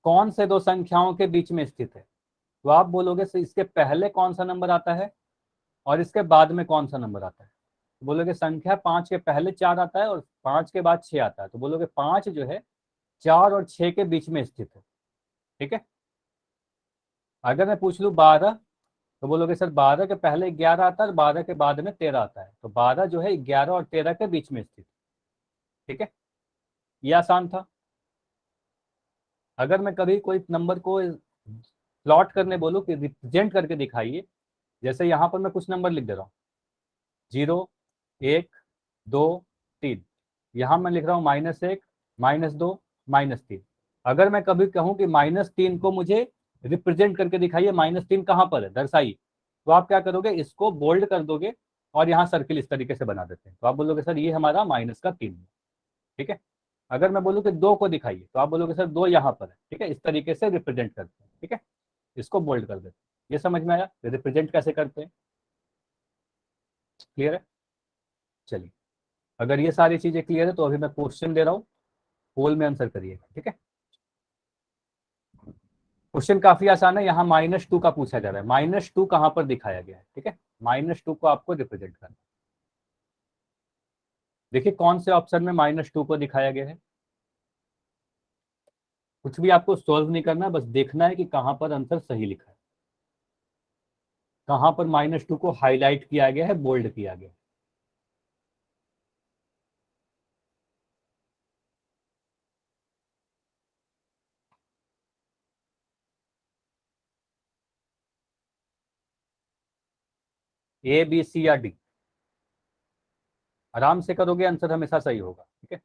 Speaker 1: कौन से दो संख्याओं के बीच में स्थित है, तो आप बोलोगे इसके पहले कौन सा नंबर आता है और इसके बाद में कौन सा नंबर आता है? तो बोलोगे संख्या 5 के पहले 4 आता है और 5 के बाद 6 आता है, तो बोलोगे 5 जो है 4 और 6 के बीच में स्थित है। ठीक है, अगर मैं पूछ लूँ 12, तो बोलोगे सर 12 के पहले 11 आता है और 12 के बाद में 13 आता है, तो 12 जो है 11 और 13 के बीच में स्थित। ठीक है, ये आसान था। अगर मैं कभी कोई नंबर को प्लॉट करने बोलो कि रिप्रेजेंट करके दिखाइए, जैसे यहाँ पर मैं कुछ नंबर लिख दे रहा हूँ 0, 1, 2, 3, यहाँ मैं लिख रहा हूँ -1, -2, -3। अगर मैं कभी कहूँ कि -3 को मुझे रिप्रेजेंट करके दिखाइए, -3 कहाँ पर है दर्शाइए, तो आप क्या करोगे, इसको बोल्ड कर दोगे और यहाँ सर्किल इस तरीके से बना देते हैं, तो आप बोलोगे सर ये हमारा -3 है, ठीक है। अगर मैं बोलूँ कि 2 को दिखाइए, तो आप बोलोगे सर 2 यहाँ पर है, ठीक है। इस तरीके से रिप्रेजेंट करते हैं, ठीक है। इसको बोल्ड कर देते हैं। ये समझ में आया रिप्रेजेंट कैसे करते हैं? क्लियर है? चलिए, अगर ये सारी चीजें क्लियर है तो अभी मैं क्वेश्चन दे रहा हूँ, पोल में आंसर करिएगा, ठीक है। क्वेश्चन काफी आसान है, यहाँ -2 का पूछा जा रहा है। -2 कहाँ पर दिखाया गया है, ठीक है। -2 को आपको रिप्रेजेंट करना। देखिए कौन से ऑप्शन में -2 को दिखाया गया है। कुछ भी आपको सॉल्व नहीं करना, बस देखना है कि कहाँ पर आंसर सही लिखा है, कहाँ पर -2 को हाईलाइट किया गया है, बोल्ड किया गया है। ए, बी, सी या डी, आराम से करोगे आंसर हमेशा सही होगा, ठीक है।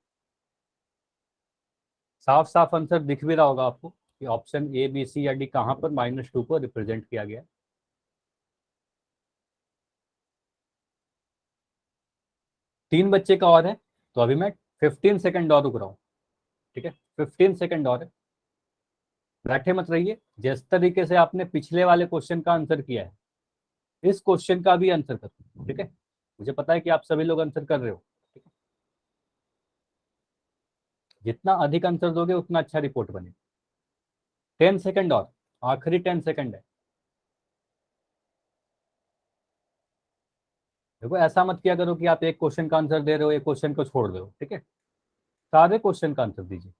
Speaker 1: साफ साफ आंसर दिख भी रहा होगा आपको कि ऑप्शन ए, बी, सी या डी कहाँ पर -2 को रिप्रेजेंट किया गया है। 3 बच्चे का और है, तो अभी मैं 15 सेकंड और रुक रहा हूँ, ठीक है। 15 सेकंड और है, बैठे मत रहिए। जिस तरीके से आपने पिछले वाले क्वेश्चन का आंसर किया है, इस क्वेश्चन का भी आंसर करो, ठीक है। मुझे पता है कि आप सभी लोग आंसर कर रहे हो, ठीक है। जितना अधिक आंसर दोगे उतना अच्छा रिपोर्ट बनेगा। 10 सेकंड और, आखिरी 10 सेकंड है। देखो ऐसा मत किया करो कि आप एक क्वेश्चन का आंसर दे रहे हो, एक क्वेश्चन को छोड़ रहे हो, ठीक है। सारे क्वेश्चन का आंसर दीजिए।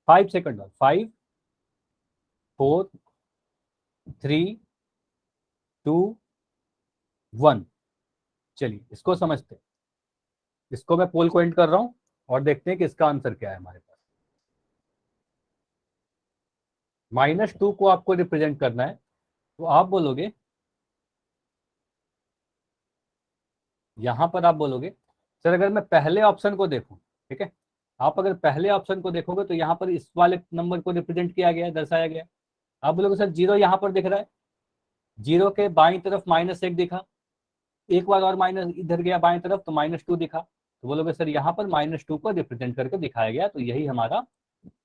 Speaker 1: 5 सेकंड और, 5, 4, 3, 2, 1। चलिए इसको समझते हैं। इसको मैं पोल को एंड कर रहा हूं और देखते हैं कि इसका आंसर क्या है हमारे पास। -2 को आपको रिप्रेजेंट करना है, तो आप बोलोगे, यहां पर आप बोलोगे सर अगर मैं पहले ऑप्शन को देखूं, ठीक है। आप अगर पहले ऑप्शन को देखोगे तो यहाँ पर इस वाले नंबर को रिप्रेजेंट किया गया है, दर्शाया गया है। आप बोलोगे सर 0 यहाँ पर दिख रहा है, 0 के बाईं तरफ -1 दिखा, एक बार और माइनस इधर गया बाएं तरफ तो -2 दिखा, तो बोलोगे सर यहाँ पर -2 को रिप्रेजेंट करके दिखाया गया, तो यही हमारा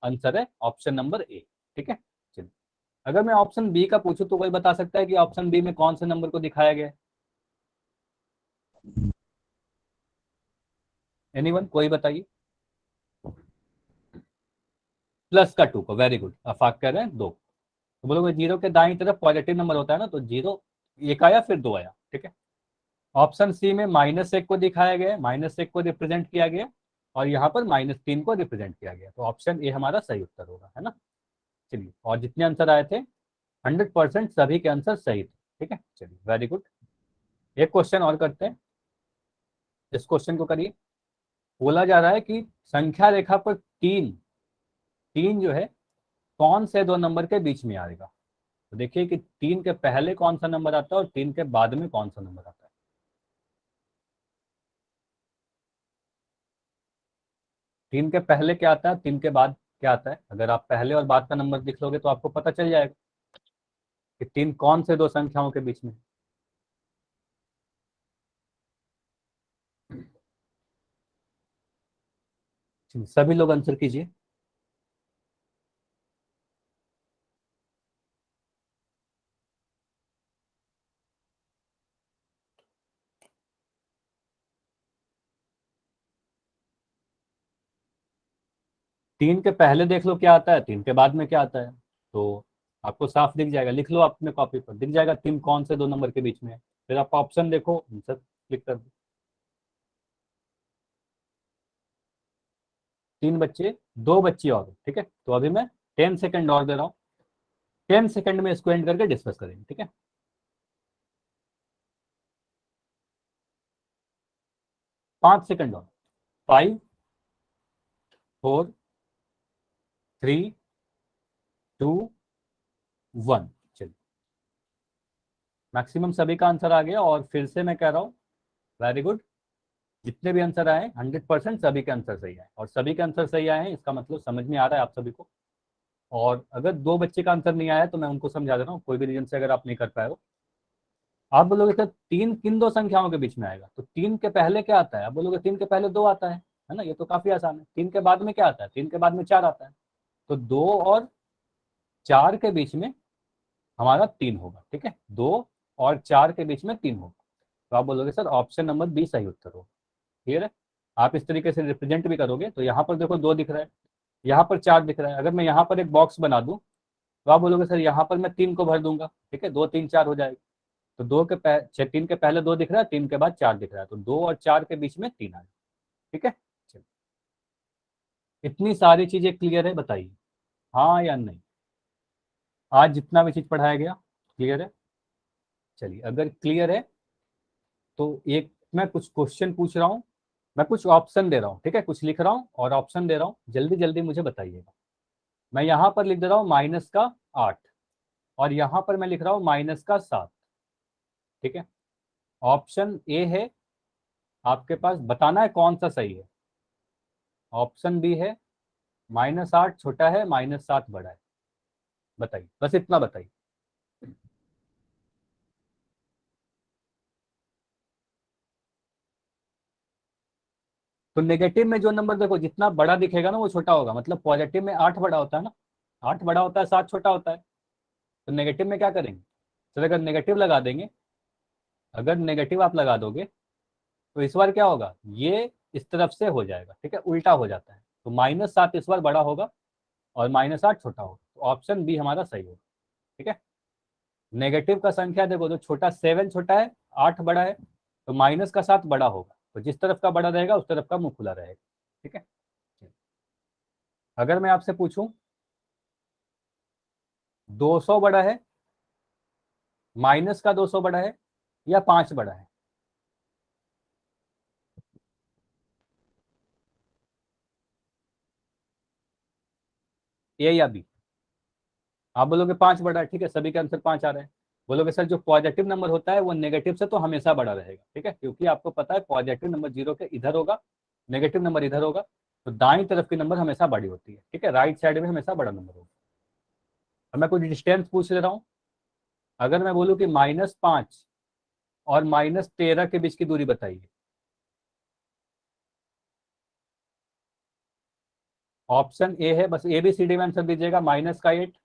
Speaker 1: आंसर है, ऑप्शन नंबर ए, ठीक है। चलिए, अगर मैं ऑप्शन बी का पूछूं तो कोई बता सकता है कि ऑप्शन बी में कौन से नंबर को दिखाया गया है? एनीवन, कोई बताइए। प्लस का 2 को, वेरी गुड। अफाक कह रहे हैं 2, तो बोलोगे 0 के दाईं तरफ पॉजिटिव नंबर होता है ना, तो 0 एक आया फिर 2 आया, ठीक है। ऑप्शन सी में -1 को दिखाया गया, -1 को रिप्रेजेंट किया गया, और यहाँ पर -3 को रिप्रेजेंट किया गया, तो ऑप्शन ए हमारा सही उत्तर होगा, है ना। चलिए, और जितने आंसर आए थे 100% सभी के आंसर सही थे, ठीक है। चलिए वेरी गुड। एक क्वेश्चन और करते हैं, इस क्वेश्चन को करिए। बोला जा रहा है कि संख्या रेखा पर 3 3 जो है कौन से दो नंबर के बीच में आएगा। तो देखिए कि 3 के पहले कौन सा नंबर आता है और 3 के बाद में कौन सा नंबर आता है। 3 के पहले क्या आता है, 3 के बाद क्या आता है। अगर आप पहले और बाद का नंबर लिख लोगे तो आपको पता चल जाएगा कि 3 कौन से दो संख्याओं के बीच में। सभी लोग आंसर कीजिए। 3 के पहले देख लो क्या आता है, 3 के बाद में क्या आता है, तो आपको साफ दिख जाएगा। लिख लो अपने कॉपी पर, दिख जाएगा 3 कौन से दो नंबर के बीच में है। फिर आप ऑप्शन देखो, आंसर क्लिक कर दो। 3 बच्चे, 2 बच्ची और, ठीक है। तो अभी मैं 10 सेकंड और दे रहा हूँ, 10 सेकंड में इसको एंड करके डिस्कस करेंगे, ठीक है। 5 सेकंड और, 5, 4, 3, 2, 1। मैक्सिमम सभी का आंसर आ गया। और फिर से मैं कह रहा हूँ, वेरी गुड, जितने भी आंसर आए 100% सभी के आंसर सही आए। और सभी के आंसर सही आए हैं इसका मतलब समझ में आ रहा है आप सभी को। और अगर 2 बच्चे का आंसर नहीं आया तो मैं उनको समझा दे रहा हूँ, कोई भी रीजन से अगर आप नहीं कर पाए हो। आप बोलोगे सर 3 किन 2 संख्याओं के बीच में आएगा, तो 3 के पहले क्या आता है? आप बोलोगे 3 के पहले 2 आता है ना, ये तो काफी आसान है। 3 के बाद में क्या आता है? 3 के बाद में 4 आता है। तो 2 और 4 के बीच में हमारा 3 होगा, ठीक है। 2 और 4 के बीच में 3 होगा। तो आप बोलोगे सर ऑप्शन नंबर बी सही उत्तर होगा। क्लियर है? आप इस तरीके से रिप्रेजेंट भी करोगे। तो यहाँ पर देखो 2 दिख रहा है, यहाँ पर 4 दिख रहा है। अगर मैं यहाँ पर एक बॉक्स बना दूं तो आप बोलोगे सर यहाँ पर मैं 3 को भर दूंगा, ठीक है, 2 3 4 हो जाएगा। तो 3 के पहले 2 दिख रहा है, 3 के बाद 4 दिख रहा है, तो 2 और 4 के बीच में 3 आ जाए, ठीक है। चलिए, इतनी सारी चीजें क्लियर है, बताइए हाँ या नहीं। आज जितना भी चीज पढ़ाया गया क्लियर है? चलिए, अगर क्लियर है तो एक मैं कुछ क्वेश्चन पूछ रहा हूँ, मैं कुछ ऑप्शन दे रहा हूँ, ठीक है, कुछ लिख रहा हूँ और ऑप्शन दे रहा हूँ, जल्दी जल्दी मुझे बताइएगा। मैं यहाँ पर लिख दे रहा हूँ -8 और यहाँ पर मैं लिख रहा हूँ -7, ठीक है। ऑप्शन ए है आपके पास, बताना है कौन सा सही है। ऑप्शन बी है -8 छोटा है, -7 बड़ा है। बताइए, बस इतना बताइए। तो नेगेटिव में जो नंबर देखो जितना बड़ा दिखेगा ना वो छोटा होगा, मतलब पॉजिटिव में 8 बड़ा होता है ना, 8 बड़ा होता है, 7 छोटा होता है। तो नेगेटिव में क्या करेंगे सर? अगर नेगेटिव लगा देंगे, अगर नेगेटिव आप लगा दोगे तो इस बार क्या होगा, ये इस तरफ से हो जाएगा, ठीक है, उल्टा हो जाता है। तो -7 इस बार बड़ा होगा और -8 छोटा होगा। तो ऑप्शन बी हमारा सही होगा, ठीक है। नेगेटिव का संख्या देखो, तो छोटा 7 छोटा है, 8 बड़ा है, तो -7 बड़ा होगा। तो जिस तरफ का बड़ा रहेगा उस तरफ का मुंह खुला रहेगा, ठीक है। अगर मैं आपसे पूछूं 200 बड़ा है, -200 बड़ा है या 5 बड़ा है? ए या बी? आप बोलोगे 5 बड़ा है, ठीक है, सभी के आंसर 5 आ रहे हैं। बोलोगे सर जो पॉजिटिव नंबर होता है वो नेगेटिव से तो हमेशा बड़ा रहेगा, ठीक है, क्योंकि आपको पता है पॉजिटिव नंबर 0 के इधर होगा, नेगेटिव नंबर इधर होगा। तो दाईं तरफ की नंबर हमेशा बड़ी होती है, ठीक है, राइट साइड में हमेशा बड़ा नंबर होगा। अब मैं कुछ डिस्टेंस पूछ ले रहा हूँ। अगर मैं बोलूँ कि -5 और -13 के बीच की दूरी बताइए। ऑप्शन ए है, बस ए बी सी डी में आंसर दीजिएगा, -8।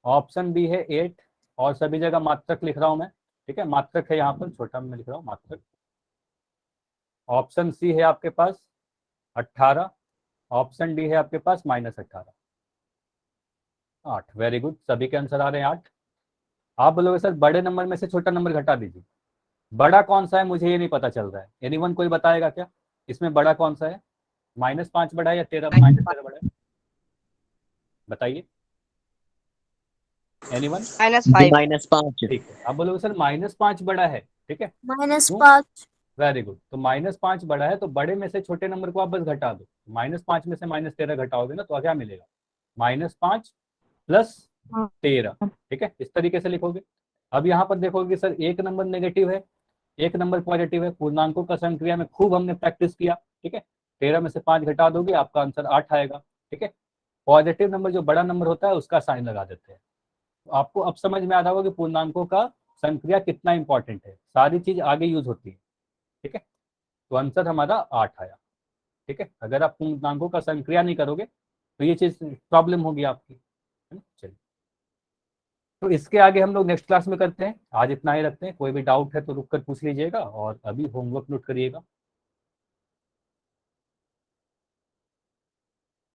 Speaker 1: ऑप्शन बी है 8 और सभी जगह मात्रक लिख रहा हूं मैं, ठीक है, मात्रक है यहाँ पर, छोटा में लिख रहा हूँ मात्रक। ऑप्शन सी है आपके पास 18। ऑप्शन डी है आपके पास -18, 8। वेरी गुड, सभी के आंसर आ रहे हैं 8। आप बोलोगे सर बड़े नंबर में से छोटा नंबर घटा दीजिए। बड़ा कौन सा है मुझे ये नहीं पता चल रहा है, एनीवन कोई बताएगा क्या? इसमें बड़ा कौन सा है, -5 बड़ा है या 13 बड़ा है? बताइए, एनीवन?
Speaker 3: जी -5।
Speaker 1: ठीक है, आप बोलोगे सर -5 बड़ा है, ठीक है, क्यों?
Speaker 2: -5।
Speaker 1: वेरी गुड, तो -5 बड़ा है तो बड़े में से छोटे नंबर को आप बस घटा दो। -5 में से -13 घटाओगे ना तो क्या मिलेगा, -5 + 13, ठीक है, इस तरीके से लिखोगे। अब यहाँ पर देखोगे कि सर एक नंबर नेगेटिव है, एक नंबर पॉजिटिव है। पूर्णांकों का संक्रिया में खूब हमने प्रैक्टिस किया, ठीक है। 13 में से 5 घटा दोगे आपका आंसर 8 आएगा, ठीक है। पॉजिटिव नंबर जो बड़ा नंबर होता है उसका साइन लगा देते हैं। तो आपको अब समझ में आ रहा होगा कि पूर्णांकों का संक्रिया कितना इंपॉर्टेंट है, सारी चीज आगे यूज होती है, ठीक है। तो आंसर हमारा 8 आया, ठीक है। अगर आप पूर्णांकों का संक्रिया नहीं करोगे तो ये चीज प्रॉब्लम होगी आपकी, है ना। चलिए, तो इसके आगे हम लोग नेक्स्ट क्लास में करते हैं, आज इतना ही रखते हैं। कोई भी डाउट है तो रुक कर पूछ लीजिएगा और अभी होमवर्क नोट करिएगा।